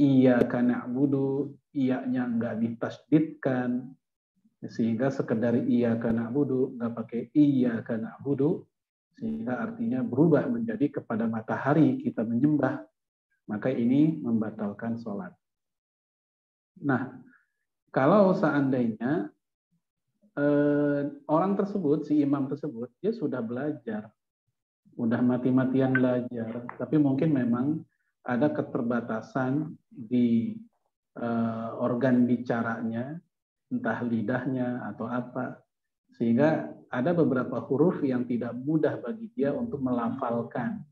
iyyaka na'budu, iya-nya nggak ditasdidkan, sehingga sekedar iyyaka na'budu nggak pakai iyyaka na'budu, sehingga artinya berubah menjadi kepada matahari kita menyembah, maka ini membatalkan sholat. Nah, kalau seandainya orang tersebut, si imam tersebut, dia sudah belajar, udah mati-matian belajar, tapi mungkin memang ada keterbatasan di organ bicaranya, entah lidahnya atau apa, sehingga ada beberapa huruf yang tidak mudah bagi dia untuk melafalkan,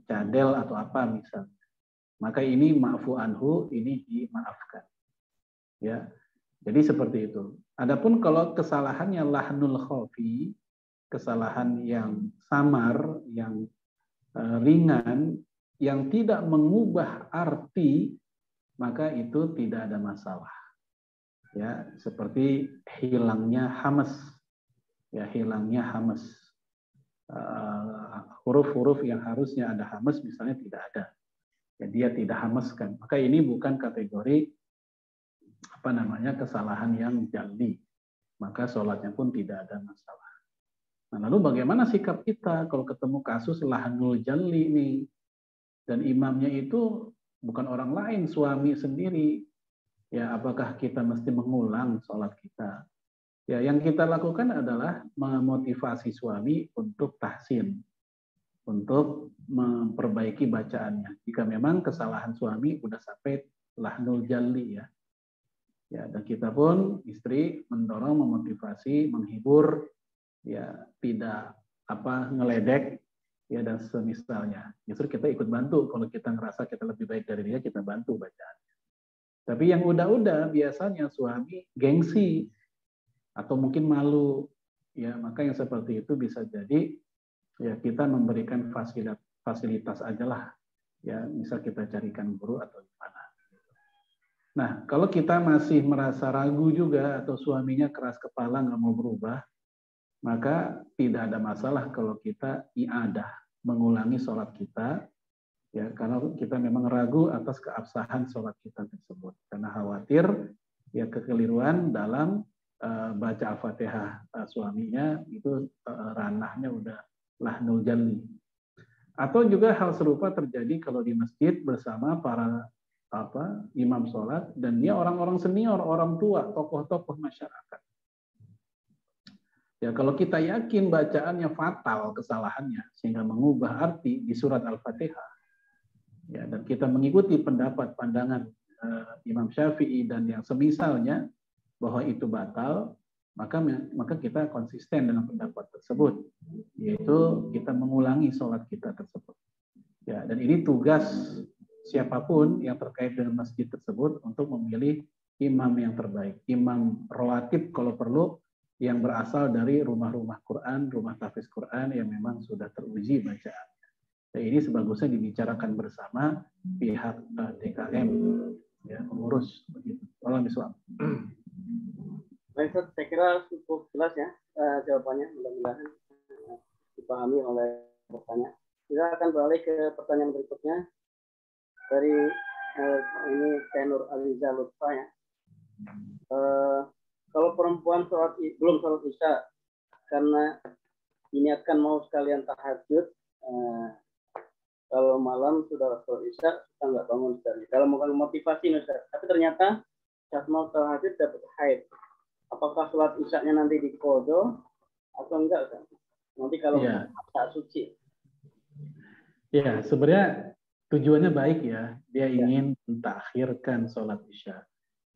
cadel atau apa misalnya. Maka ini ma'fu anhu, ini dimaafkan. Ya, jadi seperti itu. Adapun kalau kesalahannya lahnul khafi, kesalahan yang samar, yang ringan, yang tidak mengubah arti, maka itu tidak ada masalah. Ya, seperti hilangnya hamas. Ya, hilangnya hamas. Huruf-huruf yang harusnya ada hamas misalnya tidak ada. Ya, dia tidak hamaskan. Maka ini bukan kategori kesalahan yang jalli. Maka sholatnya pun tidak ada masalah. Nah, lalu bagaimana sikap kita kalau ketemu kasus lahnul jalli ini dan imamnya itu bukan orang lain, suami sendiri. Ya, apakah kita mesti mengulang sholat kita? Ya, yang kita lakukan adalah memotivasi suami untuk tahsin, untuk memperbaiki bacaannya. Jika memang kesalahan suami udah sampai lahnul jalli ya. Ya, dan kita pun istri mendorong, memotivasi, menghibur, ya tidak ngeledek, ya dan semisalnya. Justru kita ikut bantu kalau kita ngerasa kita lebih baik dari dia, kita bantu bacaannya. Tapi yang udah-udah biasanya suami gengsi atau mungkin malu, ya maka yang seperti itu bisa jadi ya kita memberikan fasilitas aja lah, ya bisa kita carikan guru atau gimana. Nah, kalau kita masih merasa ragu juga atau suaminya keras kepala nggak mau berubah, maka tidak ada masalah kalau kita i'adah, mengulangi sholat kita, ya karena kita memang ragu atas keabsahan sholat kita tersebut. Karena khawatir ya kekeliruan dalam baca Al-Fatihah suaminya itu ranahnya udah lahnul jalli. Atau juga hal serupa terjadi kalau di masjid bersama para imam sholat dan dia orang-orang senior, orang tua, tokoh-tokoh masyarakat. Ya kalau kita yakin bacaannya fatal kesalahannya sehingga mengubah arti di surat Al-Fatihah, ya dan kita mengikuti pendapat pandangan Imam Syafi'i dan yang semisalnya bahwa itu batal, maka kita konsisten dengan pendapat tersebut, yaitu kita mengulangi sholat kita tersebut. Ya dan ini tugas siapapun yang terkait dengan masjid tersebut untuk memilih imam yang terbaik, imam rawatib kalau perlu yang berasal dari rumah-rumah Quran, rumah tahfiz Quran yang memang sudah teruji bacaannya. Dan ini sebagusnya dibicarakan bersama pihak DKM, ya pengurus begitu. Wallahualam bishawab. Baik, saya kira cukup jelas ya jawabannya, mudah-mudahan dipahami oleh bertanya. Kita akan beralih ke pertanyaan berikutnya dari ini Tenur Aliza Lutfa ya. Kalau perempuan belum sholat isya karena diniatkan mau sekalian tahajud, kalau malam sudah sholat isya kita nggak bangun sekali. Kalau mau motivasi Ustaz, tapi ternyata saat mau tahajud dapat haid. Apakah sholat isyanya nanti diqodho atau enggak Ustaz? Nanti kalau saat suci. Ya, sebenarnya tujuannya baik ya. Dia ingin mentakhirkan sholat isya.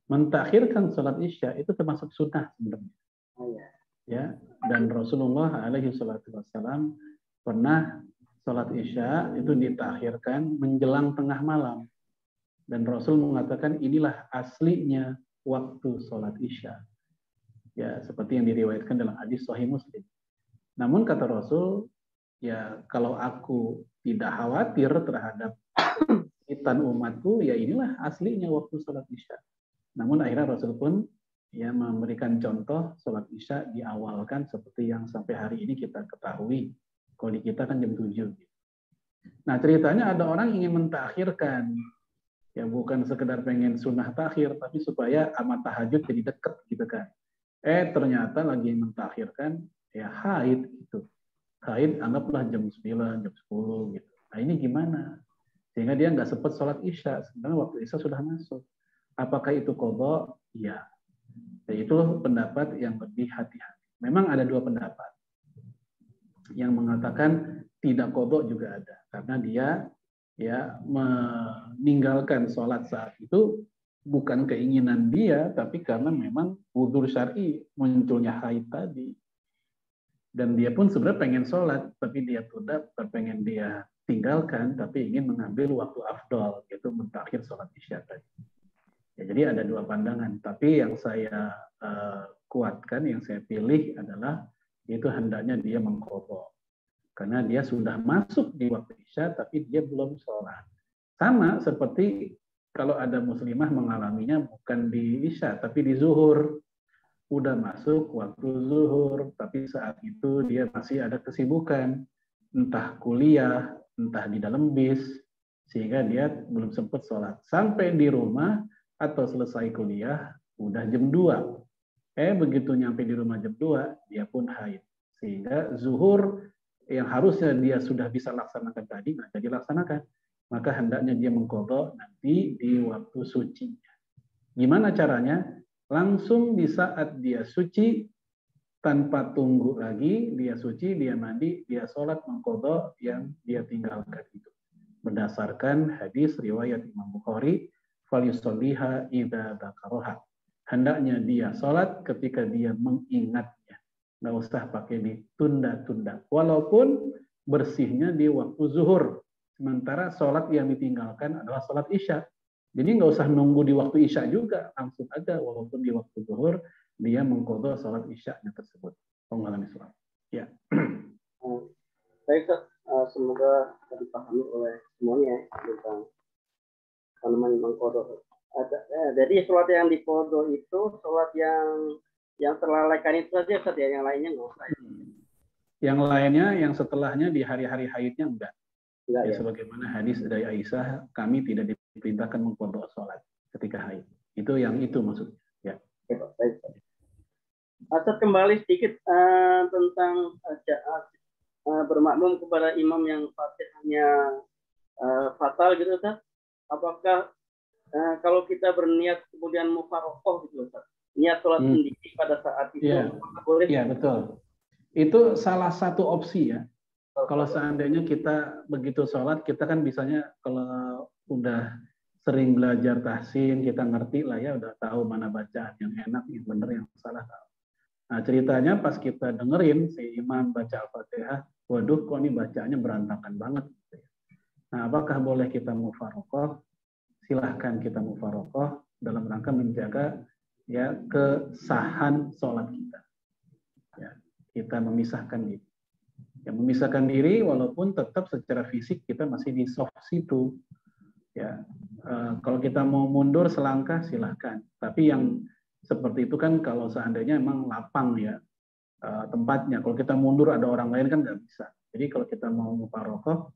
Mentakhirkan sholat isya itu termasuk sunnah sebenarnya. Oh, ya. Ya, dan Rasulullah alaihi salatu wassalam pernah sholat isya itu ditakhirkan menjelang tengah malam. Dan Rasul mengatakan inilah aslinya waktu sholat isya. Ya, seperti yang diriwayatkan dalam hadis Sahih Muslim. Namun kata Rasul, ya kalau aku tidak khawatir terhadap hitan umatku, ya inilah aslinya waktu sholat isya. Namun akhirnya Rasul pun ya memberikan contoh sholat isya diawalkan seperti yang sampai hari ini kita ketahui. Kalau di kita kan jam 7. Nah ceritanya ada orang ingin mentakhirkan, ya bukan sekedar pengen sunnah takhir, tapi supaya amat tahajud jadi deket gitu kan. Ternyata lagi mentakhirkan ya haid gitu. Haid anggaplah jam 9, jam 10 gitu. Nah ini gimana? Sehingga dia nggak sempat sholat isya, sebenarnya waktu isya sudah masuk. Apakah itu qadha? Iya. Itu pendapat yang lebih hati-hati. Memang ada dua pendapat. Yang mengatakan tidak qadha juga ada. Karena dia ya meninggalkan sholat saat itu bukan keinginan dia, tapi karena memang udzur syar'i munculnya haid tadi. Dan dia pun sebenarnya pengen sholat, tapi dia tidak pengen dia tinggalkan, tapi ingin mengambil waktu afdal, yaitu mentakhir sholat isya tadi. Ya, jadi ada dua pandangan, tapi yang saya kuatkan, yang saya pilih adalah itu hendaknya dia mengqadha. Karena dia sudah masuk di waktu isya, tapi dia belum sholat. Sama seperti kalau ada muslimah mengalaminya bukan di isya, tapi di zuhur. Udah masuk waktu zuhur, tapi saat itu dia masih ada kesibukan, entah kuliah, entah di dalam bis, sehingga dia belum sempat sholat. Sampai di rumah atau selesai kuliah, udah jam 2. Begitu nyampe di rumah jam 2, dia pun haid. Sehingga zuhur yang harusnya dia sudah bisa laksanakan tadi, nggak jadi laksanakan. maka hendaknya dia mengqadha nanti di waktu sucinya. Gimana caranya? Langsung di saat dia suci, tanpa tunggu lagi, dia suci, dia mandi, dia sholat mengqadha yang dia tinggalkan itu. Berdasarkan hadis riwayat Imam Bukhari, falyusalliha idza dzakaraha. Hendaknya dia sholat ketika dia mengingatnya. Nggak usah pakai ditunda-tunda. Walaupun bersihnya di waktu zuhur. Sementara sholat yang ditinggalkan adalah sholat isya. Jadi nggak usah nunggu di waktu isya juga. Langsung aja walaupun di waktu zuhur, dia mengqadha sholat isya-nya tersebut. Pengalaman Islam. Ya. Baik, semoga dipahami oleh semuanya tentang tanaman mengqadha. Jadi sholat yang diqadha itu sholat yang terlalaikan itu saja, Ustaz, ya, yang lainnya nggak usah. Yang lainnya, yang setelahnya di hari-hari haidnya enggak. Ya, ya. Sebagaimana hadis dari Aisyah, kami tidak diperintahkan mengqadha sholat ketika haid. Itu yang itu maksudnya. Ya. Baik. Ustaz, kembali sedikit tentang bermakmum kepada imam yang fatihahnya fatal gitu, Ustaz. Apakah kalau kita berniat kemudian mufaroqoh gitu, Ustaz, niat sholat sendiri pada saat itu boleh? Iya, betul. Itu salah satu opsi ya. Kalau seandainya kita begitu sholat, kita kan bisanya kalau udah sering belajar tahsin, kita ngerti lah ya, udah tahu mana bacaan yang enak, yang benar, yang salah. Nah ceritanya pas kita dengerin si imam baca Al-Fatihah, waduh kok ini bacaannya berantakan banget. Nah apakah boleh kita mufaroqoh? Silahkan kita mufaroqoh dalam rangka menjaga ya kesahan sholat kita. Ya, kita memisahkan diri. Ya, memisahkan diri walaupun tetap secara fisik kita masih di soft situ. Ya, kalau kita mau mundur selangkah silahkan. Tapi yang seperti itu kan kalau seandainya memang lapang ya tempatnya. Kalau kita mundur ada orang lain kan nggak bisa. Jadi kalau kita mau mufaroqoh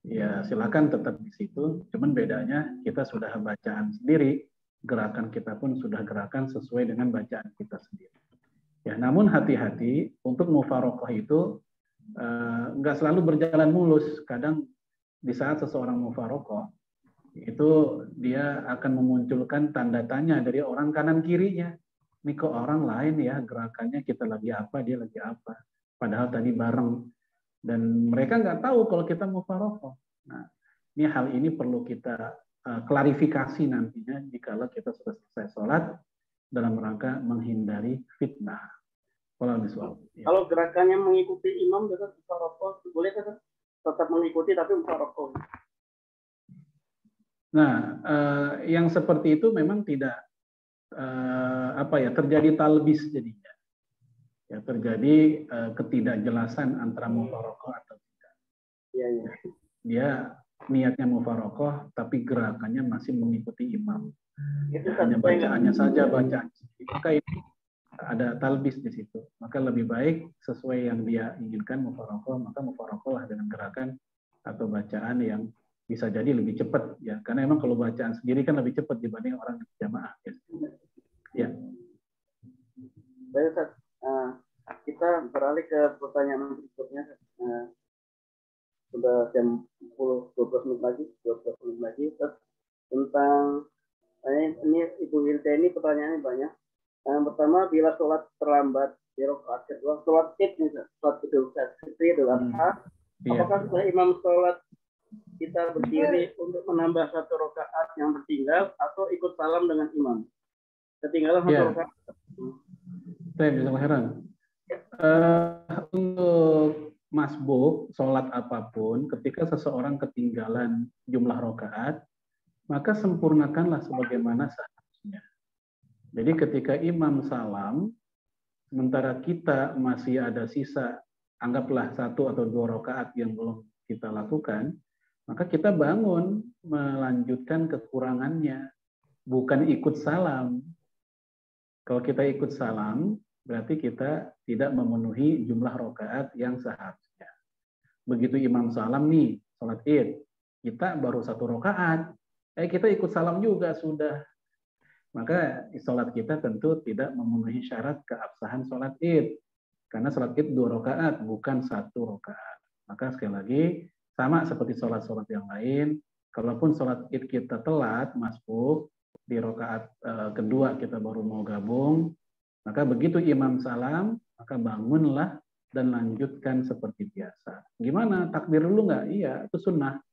ya silakan tetap di situ. Cuman bedanya kita sudah bacaan sendiri, gerakan kita pun sudah gerakan sesuai dengan bacaan kita sendiri. Ya, namun hati-hati untuk mufaroqoh itu nggak selalu berjalan mulus. Kadang di saat seseorang mufaroqoh itu dia akan memunculkan tanda tanya dari orang kanan kirinya. Ini kok orang lain ya gerakannya, kita lagi apa, dia lagi apa. Padahal tadi bareng. Dan mereka nggak tahu kalau kita mufaroqoh. Nah, ini hal ini perlu kita klarifikasi nantinya jikalau kita sudah selesai sholat dalam rangka menghindari fitnah. Kalau gerakannya mengikuti imam, tetap mufaroqoh boleh tetap mengikuti tapi mufaroqoh. Nah, yang seperti itu memang tidak terjadi talbis jadinya. Ya, terjadi ketidakjelasan antara mufaroqoh atau tidak. Ya. Dia niatnya mufaroqoh tapi gerakannya masih mengikuti imam. Hanya bacaannya saja bacaan. Maka ini ada talbis di situ. Maka lebih baik sesuai yang dia inginkan mufaroqoh, maka mufaroqoh lah dengan gerakan atau bacaan yang bisa jadi lebih cepat ya. Karena memang kalau bacaan sendiri kan lebih cepat dibanding orang jamaah. Ya. Baik, Ustaz. Kita beralih ke pertanyaan berikutnya. Sudah jam 12 menit lagi. Terus, tentang ini Ibu Hilda ini pertanyaannya banyak. Yang pertama, bila sholat terlambat di rakaat kedua, sholat id, sholat Idul Fitri, Idul Adha, apakah setelah imam sholat kita berdiri untuk menambah satu rakaat yang tertinggal atau ikut salam dengan imam? Ketinggalan satu rakaat. Saya bisa heran. Untuk masbuk, sholat apapun, ketika seseorang ketinggalan jumlah rakaat, maka sempurnakanlah sebagaimana seharusnya. Jadi ketika imam salam, sementara kita masih ada sisa, anggaplah 1 atau 2 rakaat yang belum kita lakukan, maka kita bangun melanjutkan kekurangannya, bukan ikut salam. Kalau kita ikut salam, berarti kita tidak memenuhi jumlah rakaat yang seharusnya. Begitu imam salam nih, sholat id, kita baru 1 rakaat, kita ikut salam juga sudah. Maka sholat kita tentu tidak memenuhi syarat keabsahan sholat id. Karena sholat id 2 rakaat, bukan 1 rakaat. Maka sekali lagi, sama seperti sholat-sholat yang lain, Kalaupun sholat id kita telat, masbuk, di rakaat kedua kita baru mau gabung, maka begitu imam salam, maka bangunlah dan lanjutkan seperti biasa. Gimana? Takbir dulu nggak? Iya, itu sunnah.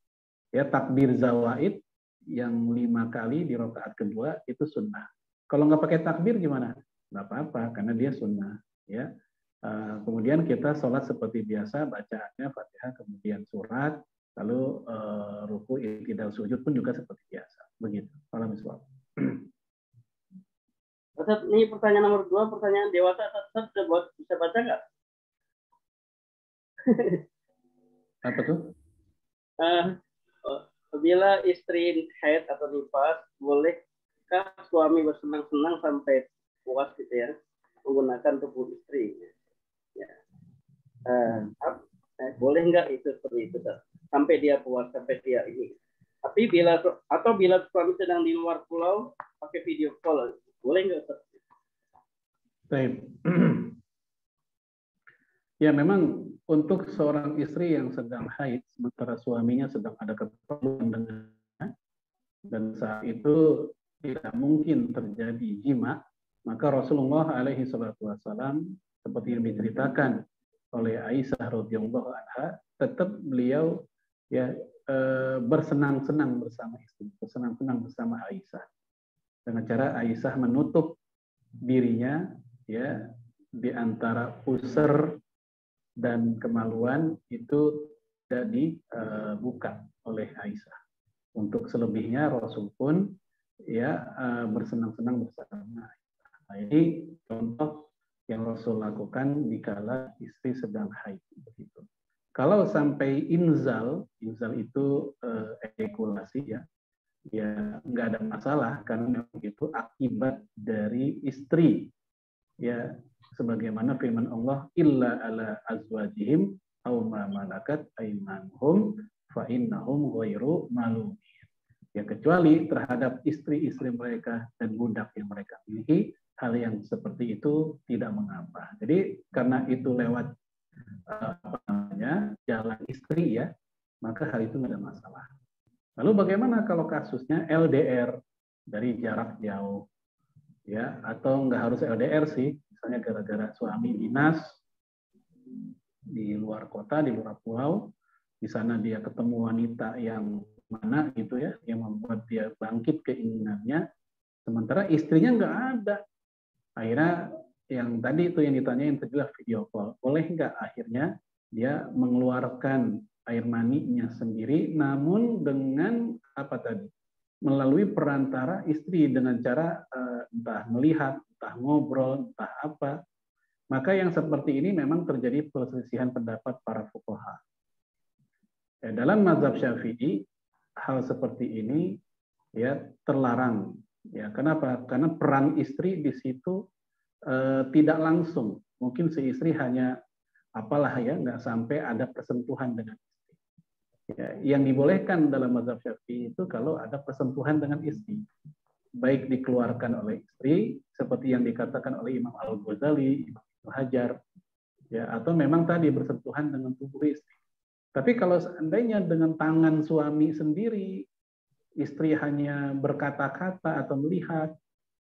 Ya, takbir zawaid yang 5 kali di rakaat kedua itu sunnah. Kalau nggak pakai takbir gimana? Nggak apa-apa, karena dia sunnah. Ya. Kemudian kita sholat seperti biasa, bacaannya Fatihah, kemudian surat, lalu ruku, i'tidal, sujud pun juga seperti biasa. Begitu. Salam miswab. Ustaz, ini pertanyaan nomor 2, pertanyaan dewasa. Ustaz, bisa baca nggak? Apa tuh? Bila istri haid atau nifas, bolehkah suami bersenang-senang sampai puas gitu ya, menggunakan tubuh istri? Ya. Boleh nggak itu seperti itu, Ustaz? Sampai dia puas, sampai dia ini. Tapi bila suami sedang di luar pulau, pakai video call, boleh nggak, Ustaz? Baik. Ya, memang untuk seorang istri yang sedang haid, sementara suaminya sedang ada keperluan dengannya, dan saat itu tidak mungkin terjadi jima, maka Rasulullah alaihi salatu wassalam, seperti yang diceritakan oleh Aisyah radhiyallahu anha, tetap beliau ya bersenang-senang bersama istri, bersenang-senang bersama Aisyah. Dengan cara Aisyah menutup dirinya ya di antara pusar dan kemaluan itu tidak dibuka oleh Aisyah. Untuk selebihnya Rasul pun ya bersenang-senang bersama Aisyah. Nah, ini contoh yang Rasul lakukan dikala istri sedang haid. Begitu. Kalau sampai inzal itu ejakulasi ya nggak ada masalah karena itu akibat dari istri ya, sebagaimana firman Allah, illa ala azwajihim aw ma malakat aymanuhum fa innahum ghairu malumin. Ya, kecuali terhadap istri-istri mereka dan budak yang mereka miliki, hal yang seperti itu tidak mengapa. Jadi karena itu lewat jalan istri ya, maka hal itu tidak ada masalah. Lalu bagaimana kalau kasusnya LDR dari jarak jauh? Ya, atau nggak harus LDR sih, misalnya gara-gara suami dinas di luar kota, di luar pulau, di sana dia ketemu wanita yang mana gitu ya, yang membuat dia bangkit keinginannya, sementara istrinya nggak ada. Akhirnya yang tadi itu yang ditanyain itu juga video call, boleh nggak akhirnya dia mengeluarkan air maninya sendiri, namun dengan apa tadi? Melalui perantara istri dengan cara entah melihat, entah ngobrol, entah apa. Maka yang seperti ini memang terjadi perselisihan pendapat para fuqaha. Ya, dalam mazhab Syafi'i hal seperti ini ya terlarang. Ya, kenapa? Karena peran istri di situ tidak langsung. Mungkin si istri hanya apalah ya, nggak sampai ada persentuhan dengan ya, yang dibolehkan dalam mazhab Syafi'i itu kalau ada persentuhan dengan istri, baik dikeluarkan oleh istri seperti yang dikatakan oleh Imam Al-Ghazali, Imam Ibnu Hajar, ya, atau memang tadi bersentuhan dengan tubuh istri. Tapi kalau seandainya dengan tangan suami sendiri, istri hanya berkata-kata atau melihat,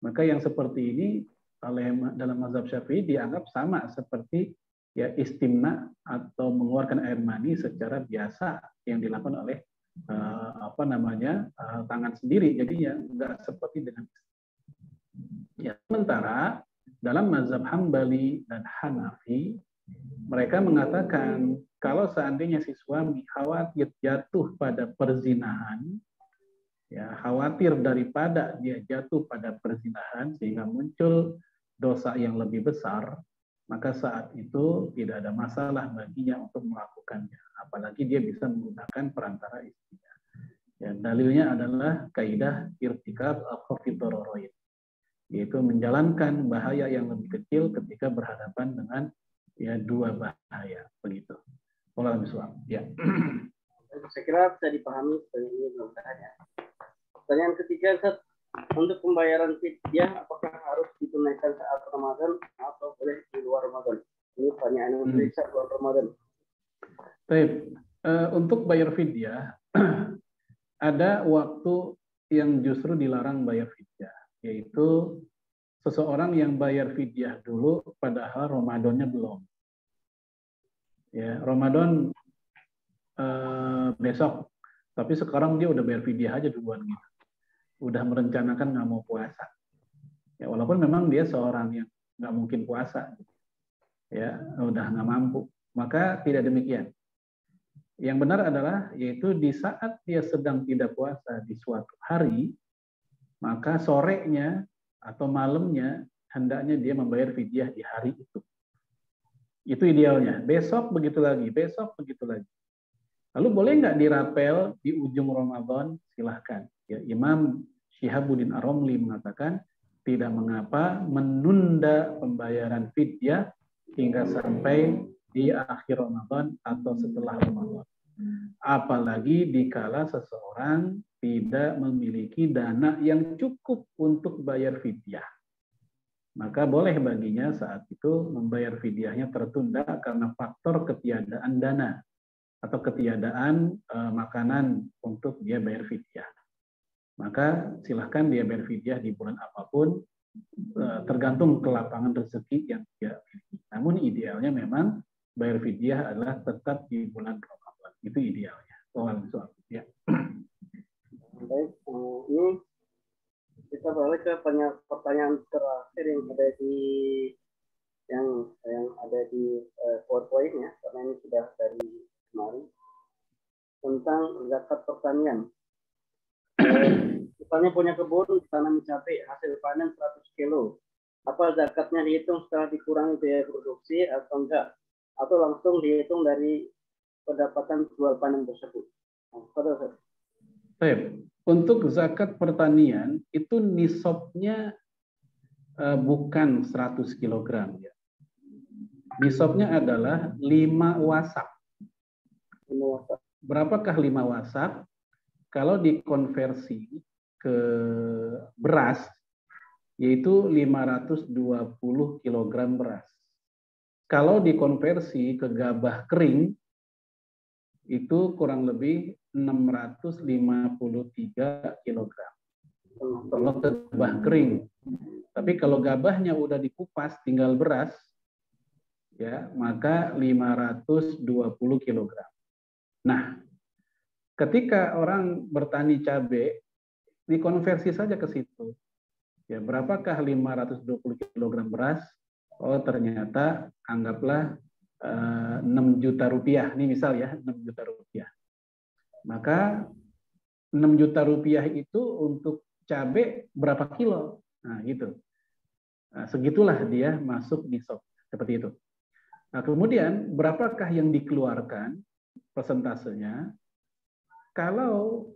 maka yang seperti ini dalam mazhab Syafi'i dianggap sama seperti ya istimna atau mengeluarkan air mani secara biasa yang dilakukan oleh tangan sendiri, jadi ya nggak seperti dengan ya. Sementara dalam mazhab Hambali dan Hanafi mereka mengatakan kalau seandainya si suami khawatir jatuh pada perzinahan, ya khawatir daripada dia jatuh pada perzinahan sehingga muncul dosa yang lebih besar, maka saat itu tidak ada masalah baginya untuk melakukannya. Apalagi dia bisa menggunakan perantara istrinya. Ya, dalilnya adalah kaidah irtikab al-khafid dararain, yaitu menjalankan bahaya yang lebih kecil ketika berhadapan dengan ya dua bahaya. Begitu. Wallahu a'lam. Ya. Saya kira bisa dipahami ini mudah-mudahan ya. Pertanyaan ketiga, Ustaz, untuk pembayaran fidyah apakah harus ditunaikan saat Ramadan atau boleh di luar Ramadan? Ini pertanyaan yang bisa bulan Ramadan. Baik, untuk bayar fidyah ada waktu yang justru dilarang bayar fidyah, yaitu seseorang yang bayar fidyah dulu padahal Ramadannya belum. Ya, Ramadan besok, tapi sekarang dia udah bayar fidyah aja duluan gitu. Udah merencanakan nggak mau puasa. Ya, walaupun memang dia seorang yang nggak mungkin puasa, ya udah nggak mampu. Maka tidak demikian. Yang benar adalah yaitu di saat dia sedang tidak puasa di suatu hari, maka sorenya atau malamnya hendaknya dia membayar fidyah di hari itu. Itu idealnya. Besok begitu lagi, besok begitu lagi. Lalu boleh nggak dirapel di ujung Ramadan? Silahkan. Ya, Imam Syihabuddin Ar-Romli mengatakan tidak mengapa menunda pembayaran fidyah hingga sampai di akhir Ramadan atau setelah Ramadan. Apalagi dikala seseorang tidak memiliki dana yang cukup untuk bayar fidyah. Maka boleh baginya saat itu membayar fidyahnya tertunda karena faktor ketiadaan dana atau ketiadaan makanan untuk dia bayar fidyah. Maka silahkan dia bayar fidyah di bulan apapun, tergantung kelapangan rezeki yang dia miliki. Namun idealnya memang bayar fidyah adalah tetap di bulan Ramadan. Itu idealnya. Ya. Baik, ini kita balik ke pertanyaan terakhir yang ada di PowerPoint ya, karena ini sudah dari kemarin tentang zakat pertanian. Misalnya punya kebun, tanam cabai, hasil panen 100 kilo. Apa zakatnya dihitung setelah dikurangi biaya produksi atau enggak? Atau langsung dihitung dari pendapatan jual panen tersebut? Baik. Untuk zakat pertanian itu nisabnya bukan 100 kg ya. Nisabnya adalah 5 wasak. Berapakah 5 wasak? Kalau dikonversi ke beras, yaitu 520 kg beras. Kalau dikonversi ke gabah kering, itu kurang lebih 653 kg. Kalau gabah kering. Tapi kalau gabahnya udah dikupas, tinggal beras, ya maka 520 kg. Nah, ketika orang bertani cabai, dikonversi saja ke situ. Ya, berapakah 520 kg beras? Oh, ternyata anggaplah 6 juta rupiah. Ini misal ya, 6 juta rupiah. Maka 6 juta rupiah itu untuk cabai berapa kilo? Nah, gitu. Nah, segitulah dia masuk di nisab. Seperti itu. Nah, kemudian berapakah yang dikeluarkan persentasenya? Kalau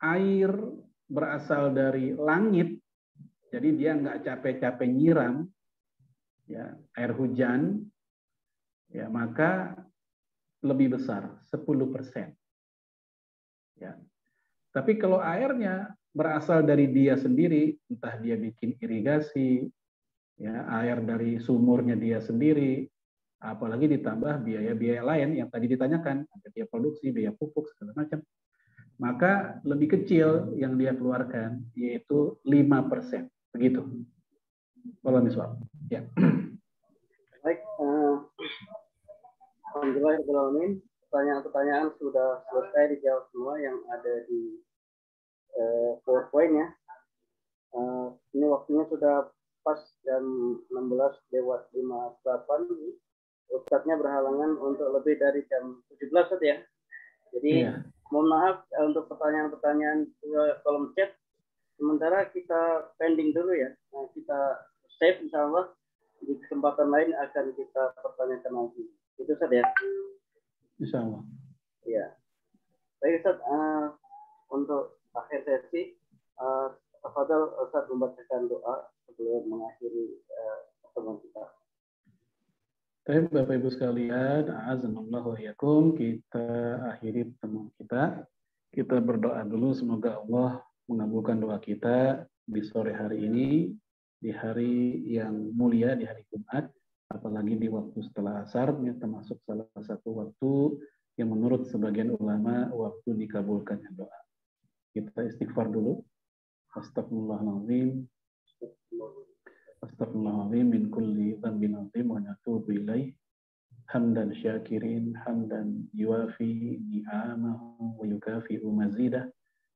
air berasal dari langit, jadi dia nggak capek-capek nyiram, ya, air hujan, ya maka lebih besar, 10%. Ya. Tapi kalau airnya berasal dari dia sendiri, entah dia bikin irigasi, ya, air dari sumurnya dia sendiri, apalagi ditambah biaya-biaya lain yang tadi ditanyakan, ada biaya produksi, biaya pupuk, segala macam, maka lebih kecil yang dia keluarkan, yaitu 5%. Begitu. Kalau misal. Ya. Baik, alhamdulillah, pertanyaan-pertanyaan sudah selesai dijawab semua yang ada di PowerPoint ya. Ini waktunya sudah pas jam 16:58. Ustadznya berhalangan untuk lebih dari jam 17 ya. Jadi mohon maaf untuk pertanyaan-pertanyaan kolom chat. Sementara kita pending dulu ya. Nah, kita save insya Allah. Di kesempatan lain akan kita pertanyakan lagi. Itu saja ya. Insya Allah. Ya. Baik Ustaz, untuk akhir sesi, tafadhol Ustaz membacakan doa sebelum mengakhiri pertemuan kita. Baik, Bapak Ibu sekalian, azanallahu wa iyyakum, kita akhiri pertemuan kita. Kita berdoa dulu semoga Allah mengabulkan doa kita di sore hari ini, di hari yang mulia, di hari Jumat, apalagi di waktu setelah asar, ini termasuk salah satu waktu yang menurut sebagian ulama waktu dikabulkannya doa. Kita istighfar dulu. Astagfirullahaladzim. Astagfirullahaladzim min kulli dzambin azim wa natubu ilaih. Hamdan syakirin, hamdan yuafi ni'amahu wa yukafi'u mazidah.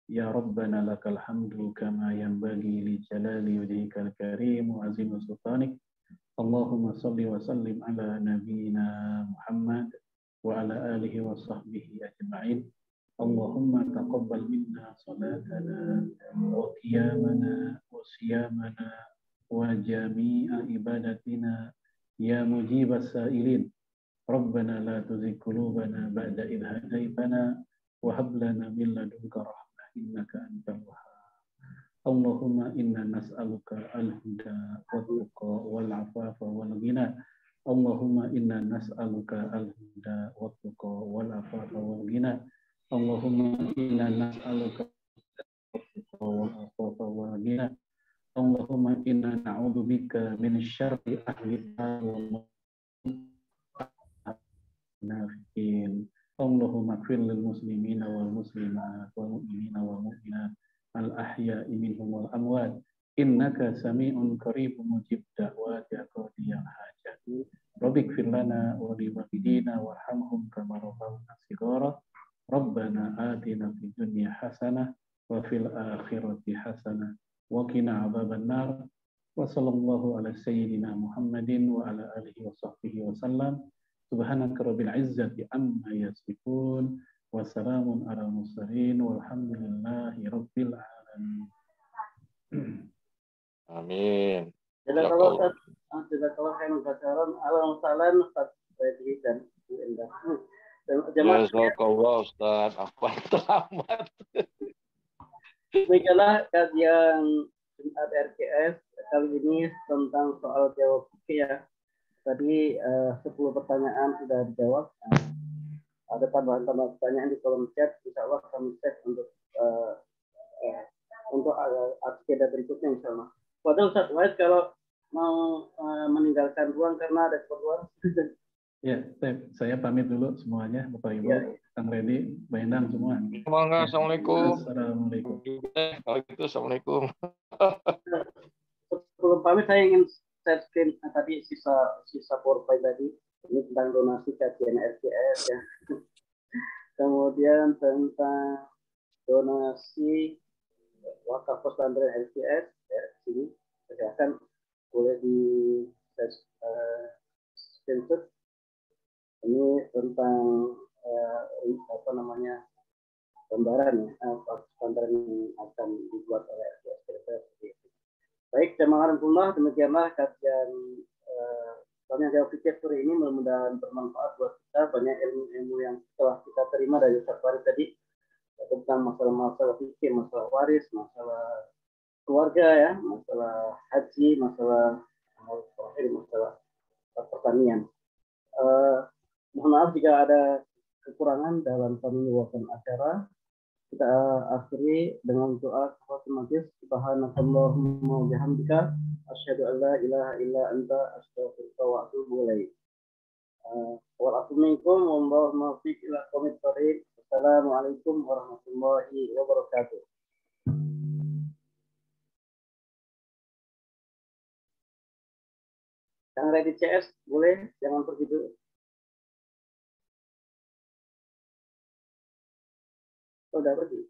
Ya Rabbana lakal hamdu kama yanbaghi li jalali wajhikal karim wa azim sultanik. Allahumma salli wa sallim ala nabiyyina Muhammad wa ala alihi wa sahbihi ajma'in. Allahumma taqabbal minna salatana wa qiyamana wa siyamana wa jami'a ibadatina ya mujibas sa'ilin. Rabbana la tuzigh qulubana ba'da idh hadaytana wa hab lana min ladunka rahmah innaka antal wahhab. Allahumma inna nas'aluka al-huda wat-tuqa wal-'afafa wal-ghina. Allahumma inna nas'aluka al-huda wat-tuqa wal-'afafa wal-ghina. Allahumma inna nas'aluka al-tuqa wal-'afafa wal-ghina. Allahumma inna na'udzubika min syarri ahli wal munafiqin. Allahumma ighfir lil muslimina wal muslimat wal mu'minina wal mu'minat al ahya'i minhum wal amwat innaka sami'un qaribun mujib da'wati qadiyal hajat. Rabbik fir lana wa li walidina warhamhum kama rabbawna shighara. Rabbana atina fid dunya hasanah wa fil akhirati hasanah wa qina adzaban nar. Wa sallallahu ala sayyidina Muhammadin wa ala alihi wa sahbihi wa sallam. Subhanaka rabbil izzati amma yasifun wa salamun ala mursalin walhamdulillahi rabbil alamin. Amin. Jazakallah khairan katsiran. Ahlan Ustaz Freddy dan Bu Endah. Jazakallah Ustaz. Apa terlambat? Demikianlah kajian Jumat RKS kali ini tentang soal jawab fikih ya. Tadi 10 pertanyaan sudah dijawab. Ada tambahan-tambahan pertanyaan di kolom chat. Insya Allah kami cek untuk agenda berikutnya insya Allah. Padahal Ustaz Wahid kalau mau meninggalkan ruang karena ada keperluan. Ya, saya pamit dulu semuanya, Bapak Ibu, ya. Kang Redi, Mbak Endang semua. Semoga Assalamualaikum. Assalamualaikum. Kalau gitu Assalamualaikum. Sebelum pamit saya ingin share screen tadi sisa PowerPoint tadi ini tentang donasi kajian RCS ya. Kemudian tentang donasi wakaf pesantren RCS ya sini silakan boleh di screenshot. Ini tentang apa namanya gambaran ya pesantren yang akan dibuat oleh RCS. Baik, jamaah rahmatullah, demikianlah kajian banyak jawab fikih sore ini, mudah-mudahan bermanfaat buat kita. Banyak ilmu-ilmu yang telah kita terima dari Ustaz Farid tadi tentang masalah-masalah fikih, masalah waris, masalah keluarga ya, masalah haji, masalah pertanian. Mohon maaf jika ada kekurangan dalam pembuatan acara. Kita akhiri dengan doa kafaratul majlis. Subhanakallahumma wa bihamdika asyhadu an la ilaha illa anta astaghfiruka wa atubu ilaik. Wa assalamualaikum warahmatullahi wabarakatuh. Assalamualaikum warahmatullahi wabarakatuh. Kang Redi CS boleh jangan pergi dulu. Udah pergi.